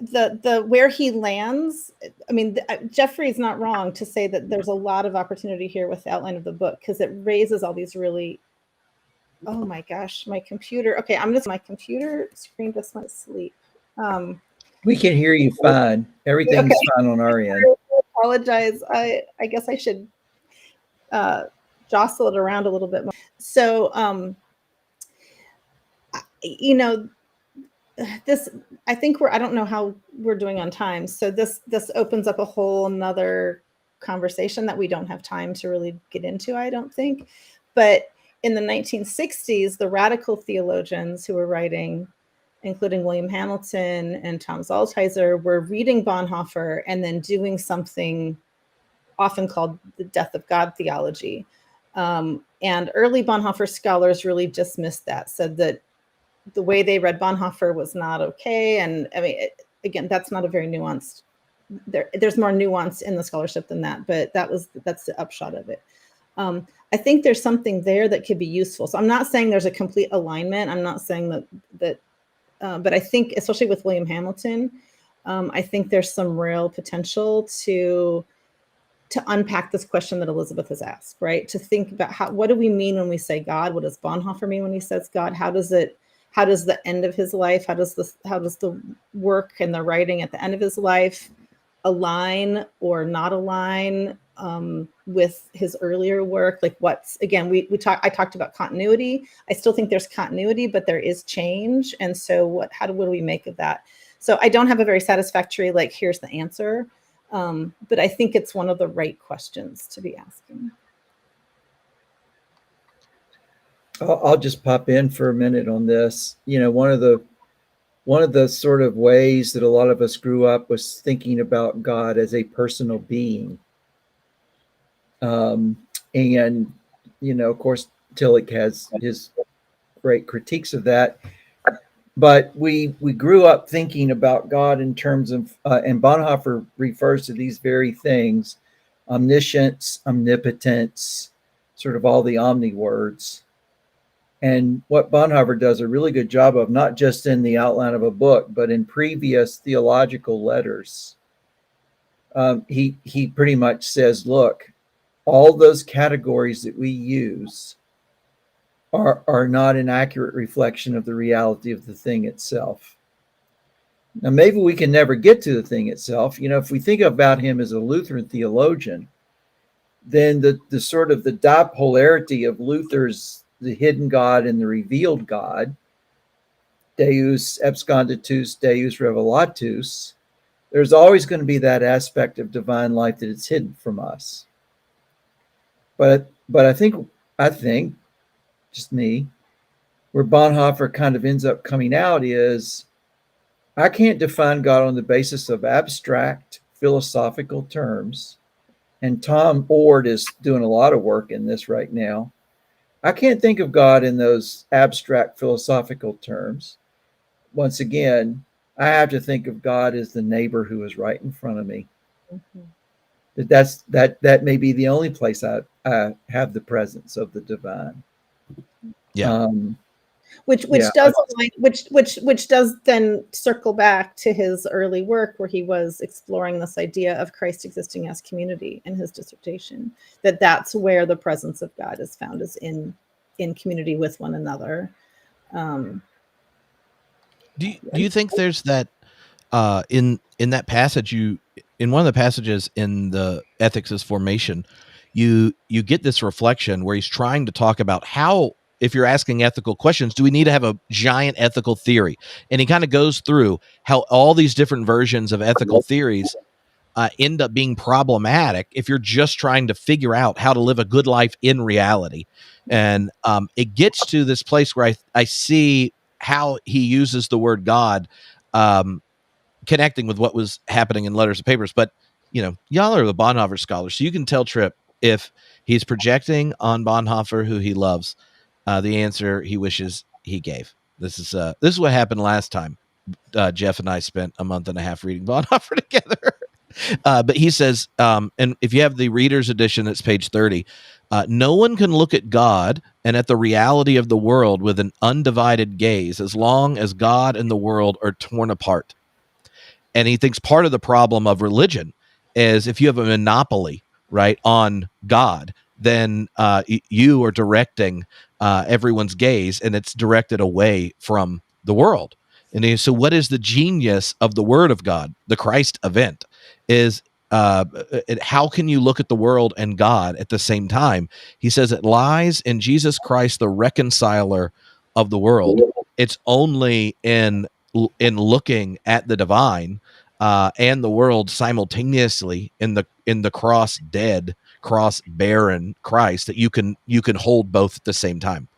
the where he lands, I mean, Jeffrey's not wrong to say that there's a lot of opportunity here with the outline of the book because it raises all these really, oh my gosh, my computer. Okay, my computer screen just went to sleep. We can hear you fine. Everything's fine on our end. I apologize. I guess I should jostle it around a little bit more. So, you know, this, I think I don't know how we're doing on time. So this opens up a whole another conversation that we don't have time to really get into, I don't think. But in the 1960s, the radical theologians who were writing, including William Hamilton and Thomas Altizer, were reading Bonhoeffer and then doing something often called the death of God theology. And early Bonhoeffer scholars really dismissed that, said that the way they read Bonhoeffer was not okay. And I mean, again, that's not a very nuanced, there's more nuance in the scholarship than that, but that's the upshot of it. I think there's something there that could be useful. So I'm not saying there's a complete alignment. I'm not saying that but I think, especially with William Hamilton, I think there's some real potential to unpack this question that Elizabeth has asked, right? To think about what do we mean when we say God? What does Bonhoeffer mean when he says God? How does the end of his life, how does the work and the writing at the end of his life align or not align with his earlier work? Like I talked about continuity. I still think there's continuity, but there is change. And so what do we make of that? So I don't have a very satisfactory, like, here's the answer. But I think it's one of the right questions to be asking. I'll just pop in for a minute on this. You know, one of the sort of ways that a lot of us grew up was thinking about God as a personal being. And, you know, of course, Tillich has his great critiques of that. But we grew up thinking about God in terms of, and Bonhoeffer refers to these very things, omniscience, omnipotence, sort of all the omni words. And what Bonhoeffer does a really good job of, not just in the outline of a book, but in previous theological letters, he pretty much says, look, all those categories that we use are not an accurate reflection of the reality of the thing itself. Now, maybe we can never get to the thing itself. You know, if we think about him as a Lutheran theologian, then the sort of the dipolarity of Luther's the hidden God and the revealed God, Deus absconditus, Deus revelatus, there's always going to be that aspect of divine life that is hidden from us. But I think, just me, where Bonhoeffer kind of ends up coming out is, I can't define God on the basis of abstract philosophical terms. And Tom Ord is doing a lot of work in this right now. I can't think of God in those abstract philosophical terms. Once again, I have to think of God as the neighbor who is right in front of me. Mhm. That may be the only place I have the presence of the divine. Yeah. Which Yeah. does align, which does then circle back to his early work where he was exploring this idea of Christ existing as community in his dissertation, that's where the presence of God is found, is in community with one another. Do you think there's that in that passage, in one of the passages in the Ethics as Formation, you get this reflection where he's trying to talk about how, if you're asking ethical questions, do we need to have a giant ethical theory? And he kind of goes through how all these different versions of ethical theories end up being problematic if you're just trying to figure out how to live a good life in reality. And it gets to this place where I see how he uses the word God, connecting with what was happening in Letters and Papers. But, y'all are the Bonhoeffer scholars, so you can tell Tripp if he's projecting on Bonhoeffer, who he loves, the answer he wishes he gave. This is what happened last time. Jeff and I spent a month and a half reading Bonhoeffer together. But he says, and if you have the reader's edition, it's page 30, no one can look at God and at the reality of the world with an undivided gaze as long as God and the world are torn apart. And he thinks part of the problem of religion is if you have a monopoly, right, on God, then you are directing everyone's gaze, and it's directed away from the world. And so what is the genius of the Word of God, the Christ event, is how can you look at the world and God at the same time? He says it lies in Jesus Christ, the reconciler of the world. It's only in looking at the divine and the world simultaneously in the cross dead, cross barren Christ that you can hold both at the same time.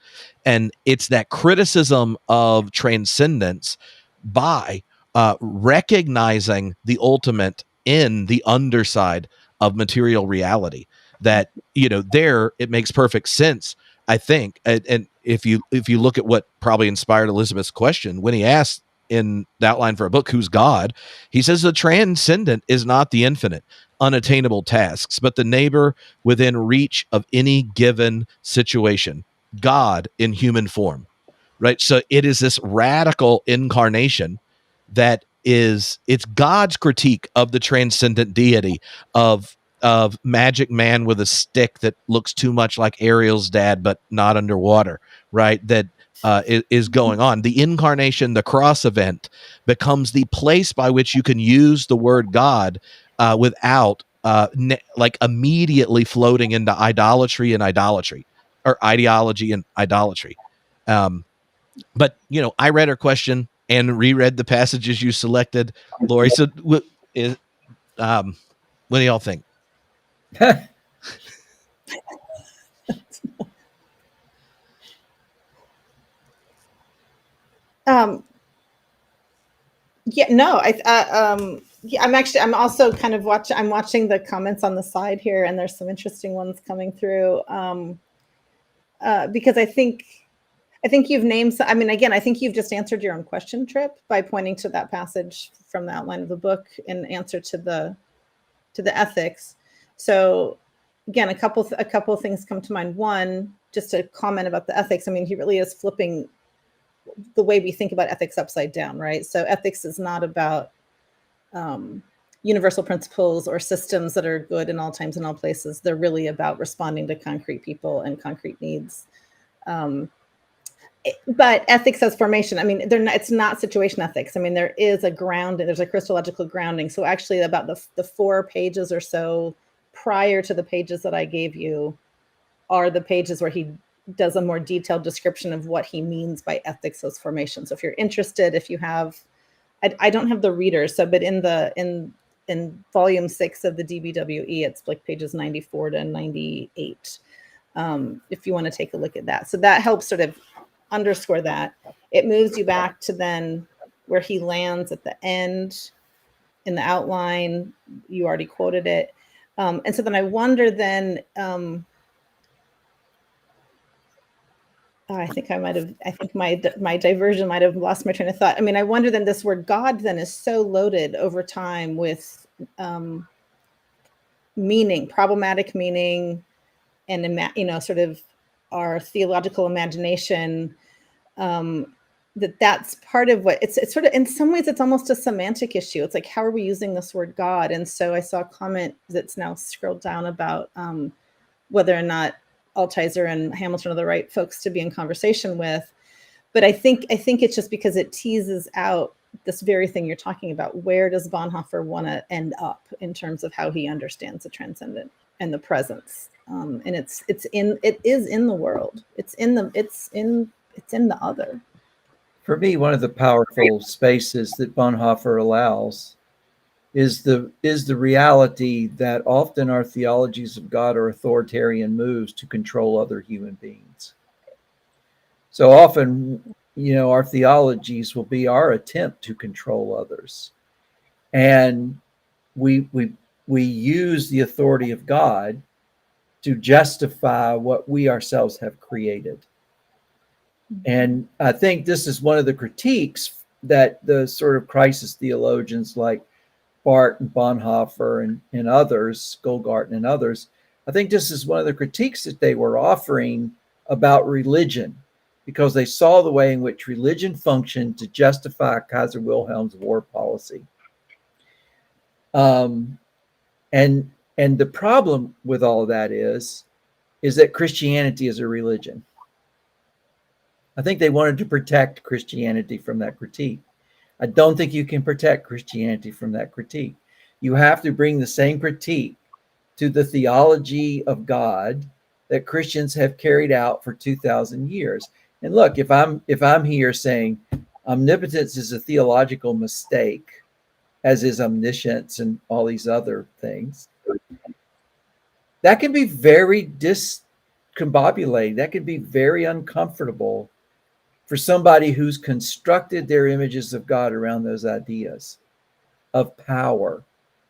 And it's that criticism of transcendence by recognizing the ultimate in the underside of material reality that, there it makes perfect sense, I think. And if you look at what probably inspired Elizabeth's question when he asked in the outline for a book, who's God, he says the transcendent is not the infinite, unattainable tasks, but the neighbor within reach of any given situation, God in human form, right? So it is this radical incarnation that it's God's critique of the transcendent deity of Magic Man with a stick that looks too much like Ariel's dad, but not underwater, right? That is going on. The incarnation, the cross event, becomes the place by which you can use the word God without like immediately floating into idolatry and idolatry, or ideology and idolatry. But I read her question and reread the passages you selected, Lori. So what do y'all think? Yeah, no, yeah, I'm also kind of watching the comments on the side here, and there's some interesting ones coming through. Because I think you've named, I mean, again, I think you've just answered your own question, Tripp, by pointing to that passage from the outline of the book in answer to the ethics. So again, a couple of things come to mind. One, just a comment about the ethics. I mean, he really is flipping the way we think about ethics upside down, right? So ethics is not about universal principles or systems that are good in all times and all places. They're really about responding to concrete people and concrete needs. But ethics as formation, I mean, it's not situation ethics. I mean, there is a ground, there's a Christological grounding. So actually about the 4 pages or so prior to the pages that I gave you are the pages where he does a more detailed description of what he means by ethics as formation. So if you're interested, if you have, I don't have the readers, so, but in volume 6 of the DBWE, it's like pages 94 to 98. If you want to take a look at that. So that helps sort of underscore that. It moves you back to then where he lands at the end in the outline. You already quoted it. And so then I wonder then, I think my diversion might have lost my train of thought. I mean, I wonder then this word God then is so loaded over time with meaning, problematic meaning, and sort of our theological imagination. That's part of what it's sort of, in some ways it's almost a semantic issue. It's like, how are we using this word God? And so I saw a comment that's now scrolled down about whether or not Altizer and Hamilton are the right folks to be in conversation with. But I think it's just because it teases out this very thing you're talking about. Where does Bonhoeffer want to end up in terms of how he understands the transcendent and the presence? And it is in the world. It's in the other. For me, one of the powerful spaces that Bonhoeffer allows is the reality that often our theologies of God are authoritarian moves to control other human beings. So often, our theologies will be our attempt to control others. And we use the authority of God to justify what we ourselves have created. And I think this is one of the critiques that the sort of crisis theologians like Barth and Bonhoeffer and others, Goldgarten and others, I think this is one of the critiques that they were offering about religion, because they saw the way in which religion functioned to justify Kaiser Wilhelm's war policy. And the problem with all of that is that Christianity is a religion. I think they wanted to protect Christianity from that critique. I don't think you can protect Christianity from that critique. You have to bring the same critique to the theology of God that Christians have carried out for 2,000 years. And look, if I'm here saying omnipotence is a theological mistake, as is omniscience and all these other things, that can be very discombobulating. That can be very uncomfortable for somebody who's constructed their images of God around those ideas of power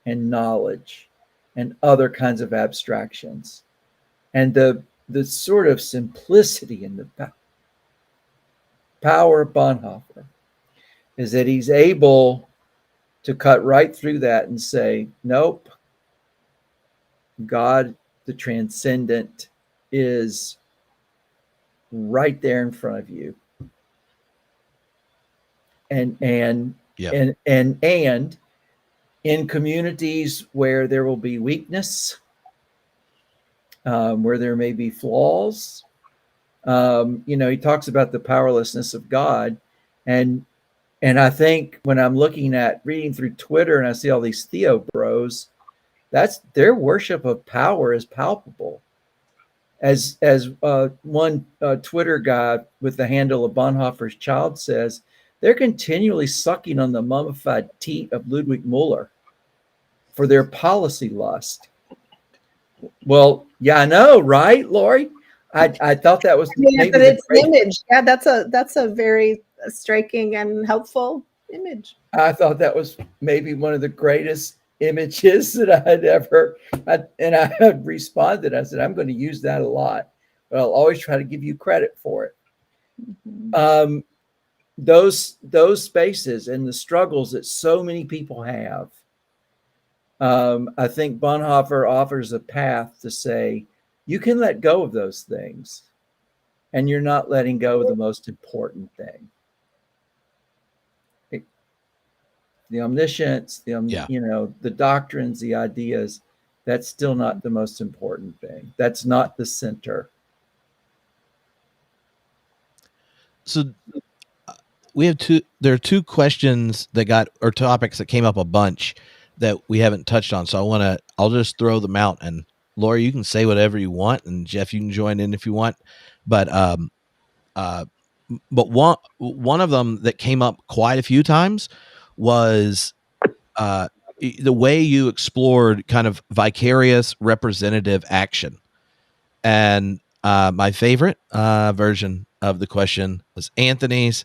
and knowledge and other kinds of abstractions. And the sort of simplicity in the power of Bonhoeffer is that he's able to cut right through that and say, nope, God, the transcendent, is right there in front of you. And in communities where there will be weakness, where there may be flaws, he talks about the powerlessness of God, and I think when I'm reading through Twitter and I see all these Theo bros, that's their worship of power is palpable. As one Twitter guy with the handle of Bonhoeffer's Child says, they're continually sucking on the mummified teat of Ludwig Müller for their policy lust. Well, yeah, I know, right, Lori? I thought that was maybe but it's an image. Yeah, that's a very striking and helpful image. I thought that was maybe one of the greatest images that I had ever. And I had responded. I said, I'm going to use that a lot, but I'll always try to give you credit for it. Mm-hmm. Those spaces and the struggles that so many people have, I think Bonhoeffer offers a path to say, you can let go of those things, and you're not letting go of the most important thing. The omniscience, the doctrines, the ideas, that's still not the most important thing. That's not the center. So there are two questions or topics that came up a bunch that we haven't touched on. So I'll just throw them out, and Laura, you can say whatever you want, and Jeff, you can join in if you want. But one of them that came up quite a few times was the way you explored kind of vicarious representative action. And my favorite version of the question was Anthony's.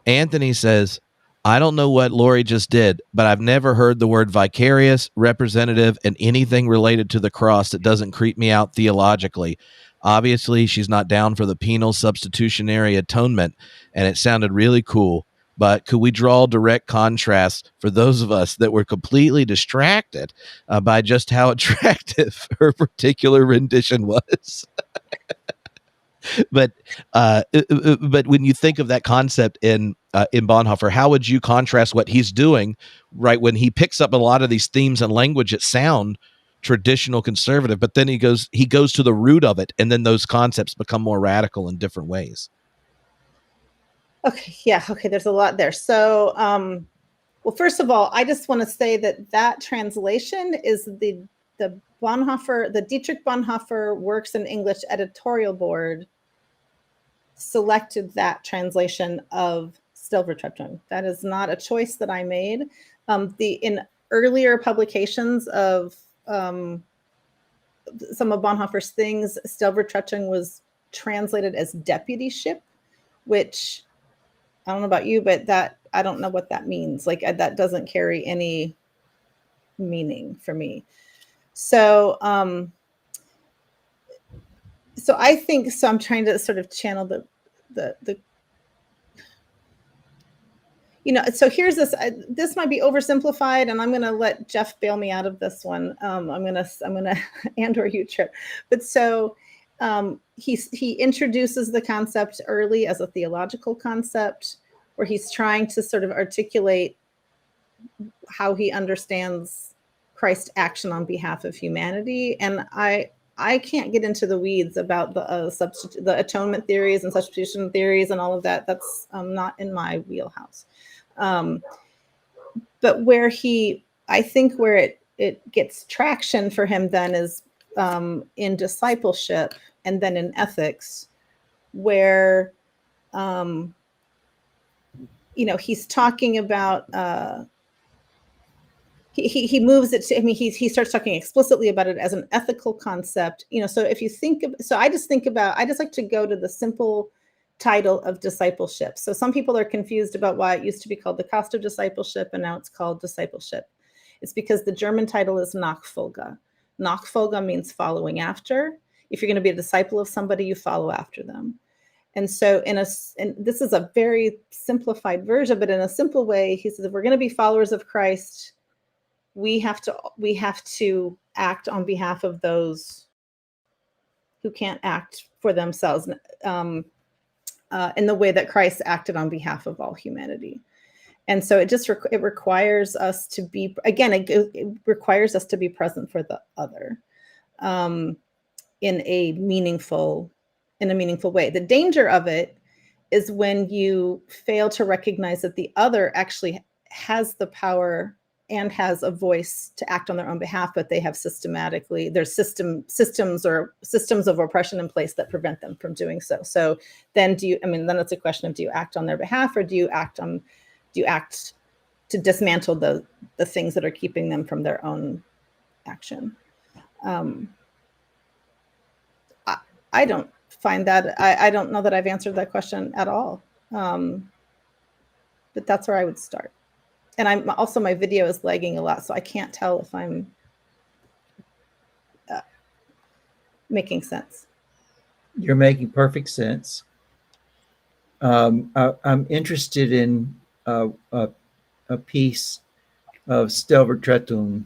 Anthony says, I don't know what Lori just did, but I've never heard the word vicarious, representative, and anything related to the cross that doesn't creep me out theologically. Obviously, she's not down for the penal substitutionary atonement, and it sounded really cool. But could we draw direct contrast for those of us that were completely distracted by just how attractive her particular rendition was? But when you think of that concept in Bonhoeffer, how would you contrast what he's doing, right, when he picks up a lot of these themes and language that sound traditional conservative, but then he goes to the root of it, and then those concepts become more radical in different ways? Okay, yeah, okay, there's a lot there. So, well, first of all, I just want to say that translation is the Bonhoeffer, the Dietrich Bonhoeffer Works in English editorial board selected that translation of Stilvertretung. That is not a choice that I made. In earlier publications of some of Bonhoeffer's things, Stilvertretung was translated as deputyship, which I don't know about you, but that I don't know what that means. Like that doesn't carry any meaning for me. So, so I think so. I'm trying to sort of channel the so here's this. This might be oversimplified, and I'm going to let Jeff bail me out of this one. I'm going to and or you, Tripp. But so he introduces the concept early as a theological concept, where he's trying to sort of articulate how he understands Christ's action on behalf of humanity. And I can't get into the weeds about the atonement theories and substitution theories and all of that. That's not in my wheelhouse. But where I think where it gets traction for him then is in discipleship and then in ethics, where he's talking about he moves it to, I mean, he starts talking explicitly about it as an ethical concept, so if you think of, so I just like to go to the simple title of discipleship. So some people are confused about why it used to be called the cost of discipleship and now it's called discipleship. It's because the German title is Nachfolge. Nachfolge means following after. If you're going to be a disciple of somebody, you follow after them. And so and this is a very simplified version, but in a simple way, he says, if we're going to be followers of Christ, we have to act on behalf of those who can't act for themselves in the way that Christ acted on behalf of all humanity. And so it requires us to be, again, it requires us to be present for the other in a meaningful way. The danger of it is when you fail to recognize that the other actually has the power and has a voice to act on their own behalf, but they have there's systems of oppression in place that prevent them from doing so. So then then it's a question of, do you act on their behalf, or do you act to dismantle the things that are keeping them from their own action? I don't find that, I don't know that I've answered that question at all. But that's where I would start. And my video is lagging a lot, so I can't tell if I'm making sense. You're making perfect sense. I'm interested in a piece of Stilvertretung.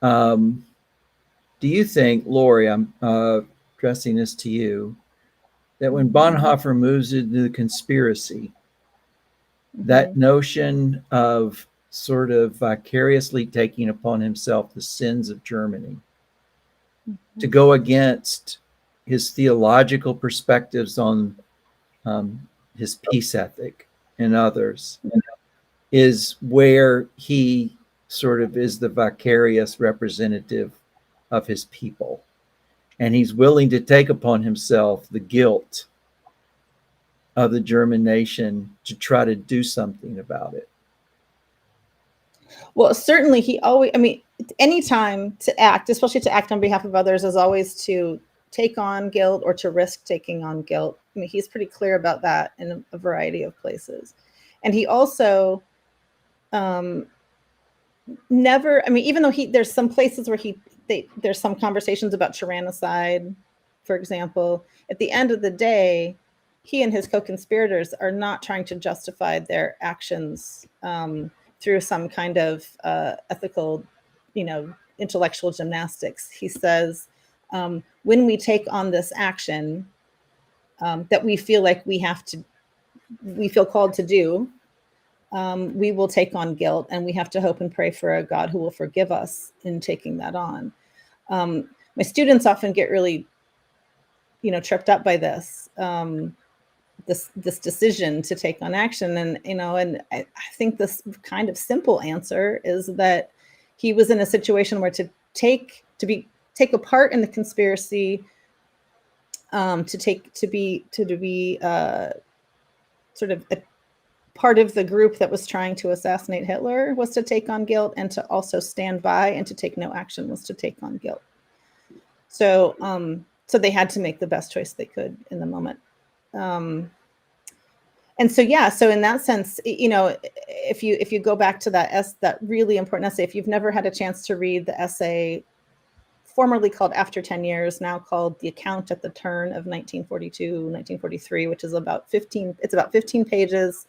Do you think, Lori, I'm addressing this to you, that when Bonhoeffer moves into the conspiracy, that notion of sort of vicariously taking upon himself the sins of Germany, to go against his theological perspectives on his peace ethic and others, is where he sort of is the vicarious representative of his people. And he's willing to take upon himself the guilt of the German nation to try to do something about it. Well, certainly anytime to act, especially to act on behalf of others, is always to take on guilt or to risk taking on guilt. I mean, he's pretty clear about that in a variety of places. And he also never, even though there's some places where there's some conversations about tyrannicide for example, at the end of the day, he and his co-conspirators are not trying to justify their actions through some kind of ethical, intellectual gymnastics. He says, when we take on this action that we feel like we feel called to do, we will take on guilt, and we have to hope and pray for a God who will forgive us in taking that on. My students often get really, tripped up by this decision to take on action, and I think this kind of simple answer is that he was in a situation where to take a part in the conspiracy, to be sort of a part of the group that was trying to assassinate Hitler was to take on guilt, and to also stand by and to take no action was to take on guilt. So they had to make the best choice they could in the moment. And so in that sense, if you go back to that really important essay, if you've never had a chance to read the essay formerly called After 10 Years, now called The Account at the Turn of 1942, 1943, which is about 15 pages.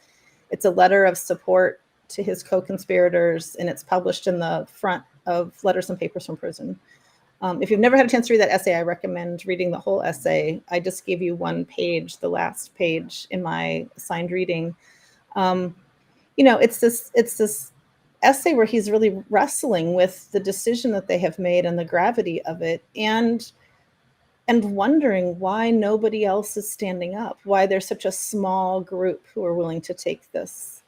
It's a letter of support to his co-conspirators, and it's published in the front of Letters and Papers from Prison. If you've never had a chance to read that essay, I recommend reading the whole essay. I just gave you one page, the last page in my assigned reading. It's this essay where he's really wrestling with the decision that they have made and the gravity of it, and wondering why nobody else is standing up, why there's such a small group who are willing to take this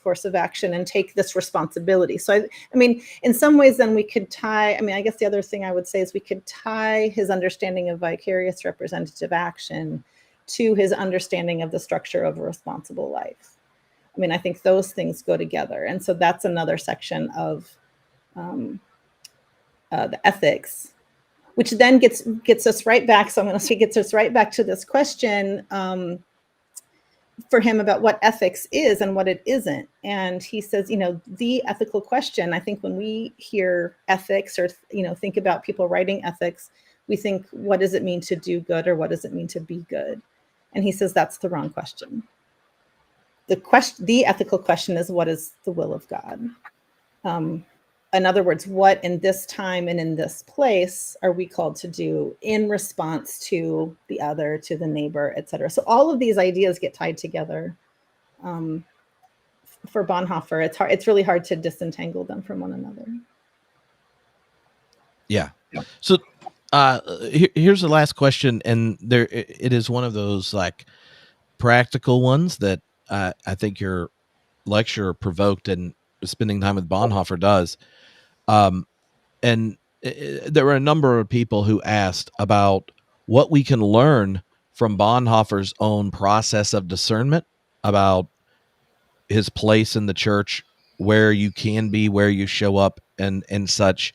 course of action and take this responsibility. So I mean, in some ways, then we could tie, I guess the other thing I would say is we could tie his understanding of vicarious representative action to his understanding of the structure of a responsible life. I think those things go together. And so that's another section of the ethics, which then gets us right back. So I'm going to say gets us right back to this question for him about what ethics is and what it isn't. And he says, the ethical question, I think when we hear ethics or, think about people writing ethics, we think, what does it mean to do good, or what does it mean to be good? And he says, that's the wrong question. The ethical question is, what is the will of God? In other words, what in this time and in this place are we called to do in response to the other, to the neighbor, et cetera? So all of these ideas get tied together for Bonhoeffer. It's really hard to disentangle them from one another. Yeah. So here's the last question, and it is one of those like practical ones that I think your lecture provoked, and spending time with Bonhoeffer does. And there were a number of people who asked about what we can learn from Bonhoeffer's own process of discernment about his place in the church, where you can be, where you show up, and such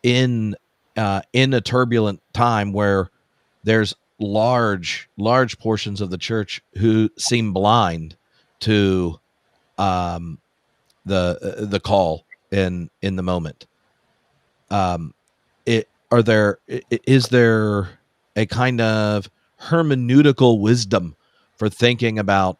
in a turbulent time where there's large portions of the church who seem blind to the call in the moment. Is there a kind of hermeneutical wisdom for thinking about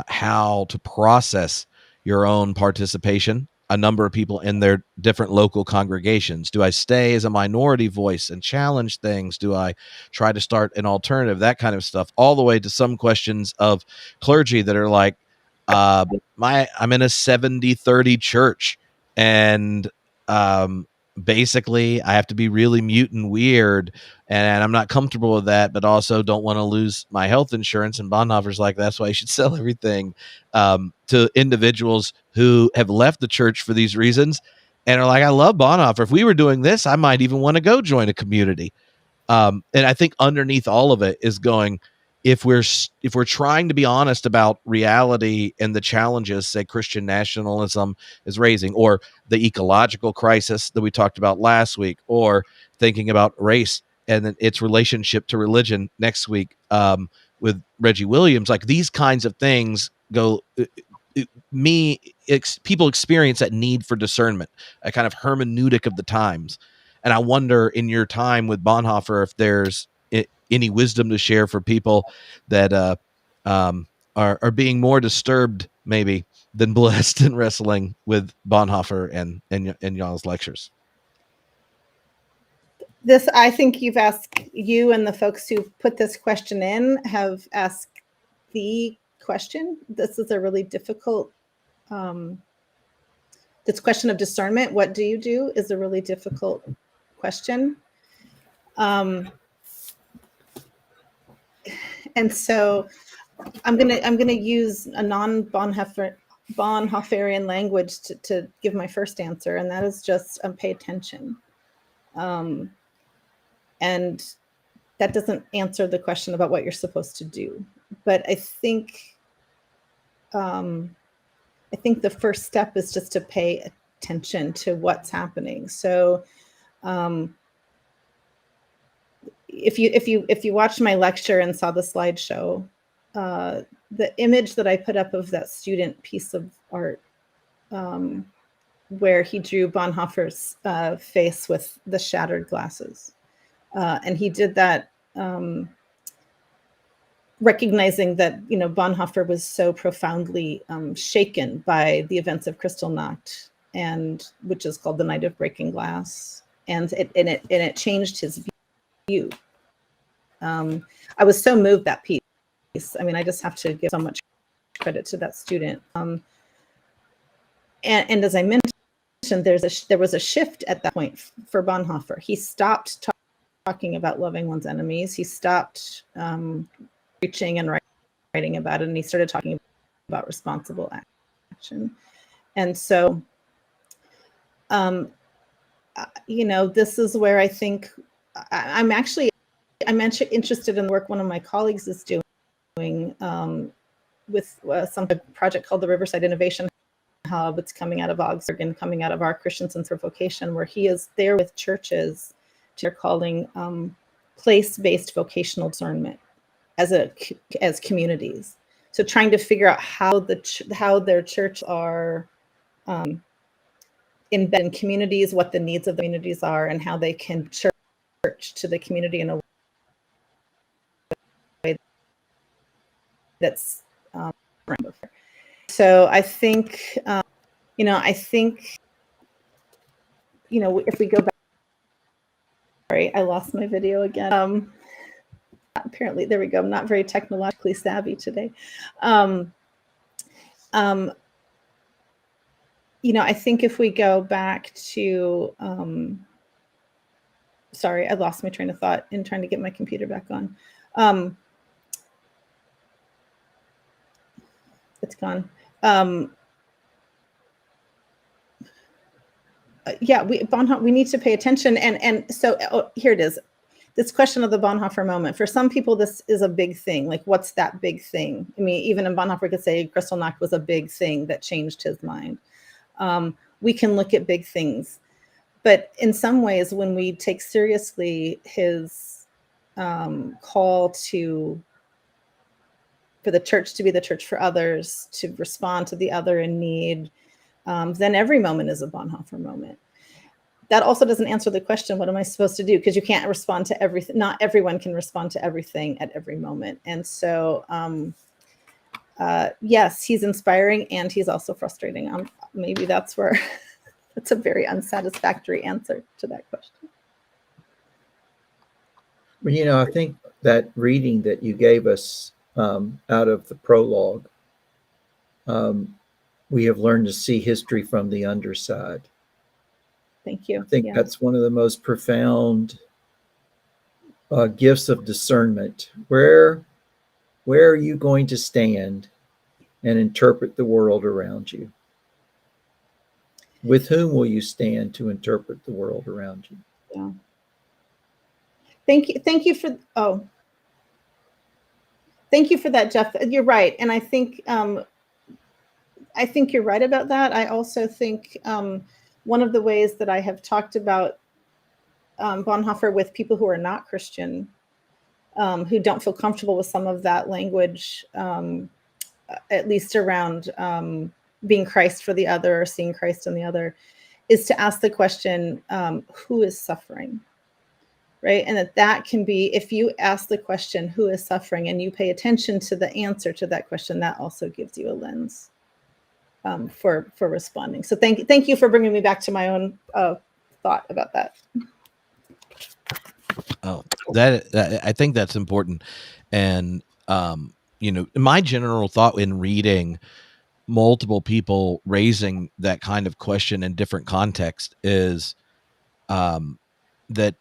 how to process your own participation, a number of people in their different local congregations? Do I stay as a minority voice and challenge things? Do I try to start an alternative? That kind of stuff, all the way to some questions of clergy that are like, I'm in a 70-30 church, and basically I have to be really mute and weird, and I'm not comfortable with that, but also don't want to lose my health insurance. And Bonhoeffer's like, that's why you should sell everything to individuals who have left the church for these reasons and are like, I love Bonhoeffer. If we were doing this, I might even want to go join a community. And I think underneath all of it is going, if we're trying to be honest about reality and the challenges, say, Christian nationalism is raising, or the ecological crisis that we talked about last week, or thinking about race and then its relationship to religion next week with Reggie Williams, like these kinds of things go. People experience that need for discernment, a kind of hermeneutic of the times. And I wonder, in your time with Bonhoeffer, if there's any wisdom to share for people that are being more disturbed maybe than blessed in wrestling with Bonhoeffer and y'all's lectures? This, I think you've asked, you and the folks who put this question in have asked the question. This is a really difficult, this question of discernment, what do you do, is a really difficult question. And so I'm gonna use a non-Bonhoefferian language to give my first answer, and that is just pay attention. And that doesn't answer the question about what you're supposed to do. But I think the first step is just to pay attention to what's happening. So if you watched my lecture and saw the slideshow, the image that I put up of that student piece of art, where he drew Bonhoeffer's face with the shattered glasses. And he did that recognizing that, you know, Bonhoeffer was so profoundly shaken by the events of Kristallnacht, and which is called the Night of Breaking Glass, and it changed his view. I was so moved that piece. I mean, I just have to give so much credit to that student. And as I mentioned, there was a shift at that point for Bonhoeffer. He stopped talking about loving one's enemies. He stopped preaching and writing about it, and he started talking about responsible action. And so, you know, this is where I think I'm actually interested in the work one of my colleagues is doing with some project called the Riverside Innovation Hub. It's coming out of Augsburg and coming out of our Christian Sense of Vocation, where he is there with churches. They're calling place-based vocational discernment as communities. So trying to figure out how their church are embedded in communities, what the needs of the communities are, and how they can church to the community in a way that's so I think if we go back, sorry, I lost my video again. Apparently, there we go. I'm not very technologically savvy today. I think if we go back to, sorry, I lost my train of thought in trying to get my computer back on. It's gone. We need to pay attention. And so here it is. This question of the Bonhoeffer moment. For some people, this is a big thing. Like, what's that big thing? I mean, even in Bonhoeffer could say Kristallnacht was a big thing that changed his mind. We can look at big things. But in some ways, when we take seriously his call for the church to be the church for others, to respond to the other in need, then every moment is a Bonhoeffer moment. That also doesn't answer the question, what am I supposed to do? Because you can't respond to everything. Not everyone can respond to everything at every moment. And so, yes, he's inspiring and he's also frustrating. Maybe that's where that's a very unsatisfactory answer to that question. Well, I think that reading that you gave us out of the prologue, we have learned to see history from the underside. Thank you. I think that's one of the most profound gifts of discernment. Where are you going to stand and interpret the world around you? With whom will you stand to interpret the world around you? Yeah. Thank you for thank you for that, Jeff. You're right, and I think you're right about that. I also think one of the ways that I have talked about Bonhoeffer with people who are not Christian, who don't feel comfortable with some of that language, at least around being Christ for the other or seeing Christ in the other, is to ask the question, who is suffering? right? And that can be, if you ask the question, who is suffering, and you pay attention to the answer to that question, that also gives you a lens for responding. So thank you for bringing me back to my own thought about that. Oh, that I think that's important. And, my general thought in reading multiple people raising that kind of question in different contexts is that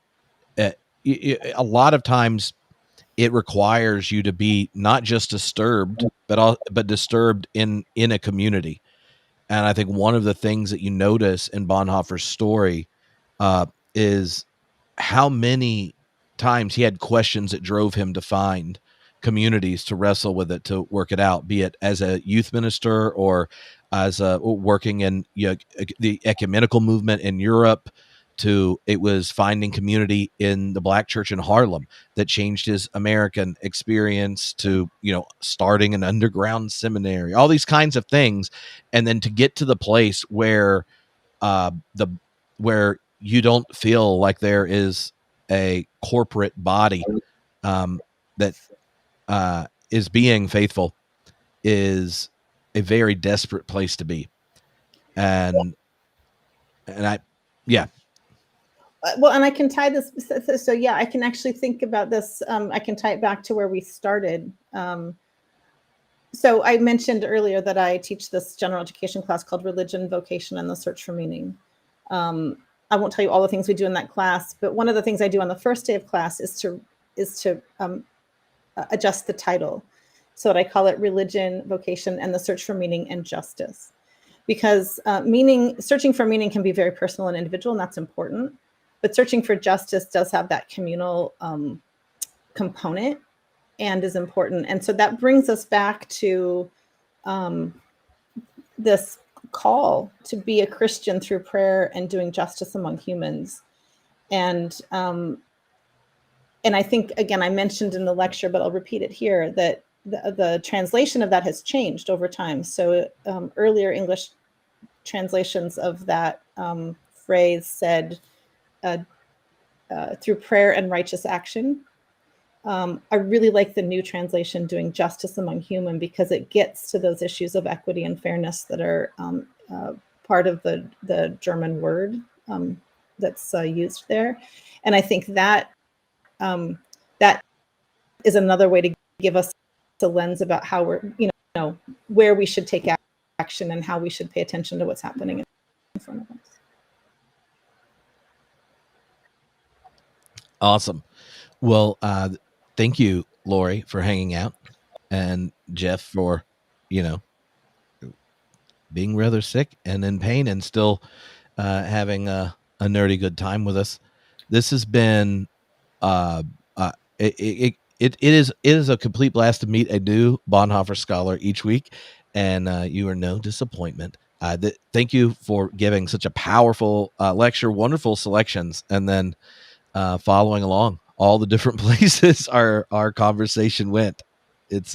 a lot of times it requires you to be not just disturbed, but disturbed in a community. And I think one of the things that you notice in Bonhoeffer's story is how many times he had questions that drove him to find communities to wrestle with it, to work it out, be it as a youth minister or as working in the ecumenical movement in Europe. It was finding community in the Black church in Harlem that changed his American experience, to starting an underground seminary, all these kinds of things, and then to get to the place where where you don't feel like there is a corporate body that is being faithful, is a very desperate place to be. And well, and I can tie this. So yeah, I can actually think about this. I can tie it back to where we started. So I mentioned earlier that I teach this general education class called Religion, Vocation, and the Search for Meaning. I won't tell you all the things we do in that class, but one of the things I do on the first day of class is to adjust the title. So that I call it Religion, Vocation, and the Search for Meaning and Justice. Because searching for meaning can be very personal and individual, and that's important. But searching for justice does have that communal component and is important. And so that brings us back to this call to be a Christian through prayer and doing justice among humans. And I think, again, I mentioned in the lecture, but I'll repeat it here, that the translation of that has changed over time. So earlier English translations of that phrase said, through prayer and righteous action. I really like the new translation doing justice among human, because it gets to those issues of equity and fairness that are part of the German word that's used there. And I think that that is another way to give us a lens about how we're, where we should take action and how we should pay attention to what's happening in front of us. Awesome. Well, thank you, Lori, for hanging out, and Jeff for, being rather sick and in pain and still having a nerdy good time with us. This has been it is a complete blast to meet a new Bonhoeffer scholar each week, and you are no disappointment. Thank you for giving such a powerful lecture, wonderful selections, and then following along all the different places our conversation went. It's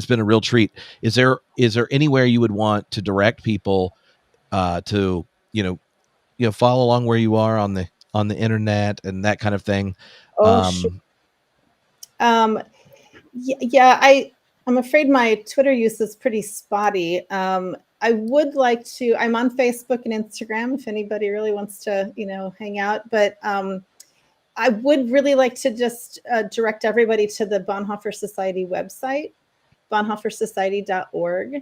been a real treat. Is there anywhere you would want to direct people to follow along where you are on the internet and that kind of thing? Sure. Yeah, I'm afraid my Twitter use is pretty spotty. I would like to, I'm on Facebook and Instagram if anybody really wants to, hang out, but I would really like to just direct everybody to the Bonhoeffer Society website, bonhoeffersociety.org.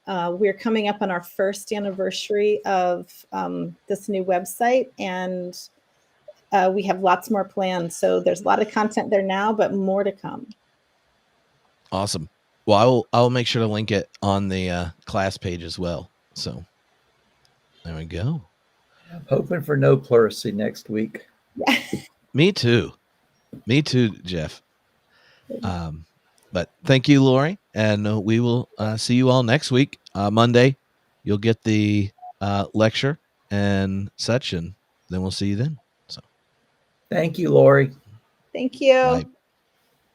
We're coming up on our first anniversary of this new website, and we have lots more planned. So there's a lot of content there now, but more to come. Awesome. Well, I'll make sure to link it on the class page as well. So there we go. I'm hoping for no pleurisy next week. Me too, Jeff. But thank you, Lori, and we will see you all next week. Monday, you'll get the lecture and such, and then we'll see you then. So, thank you, Lori. Thank you. Bye.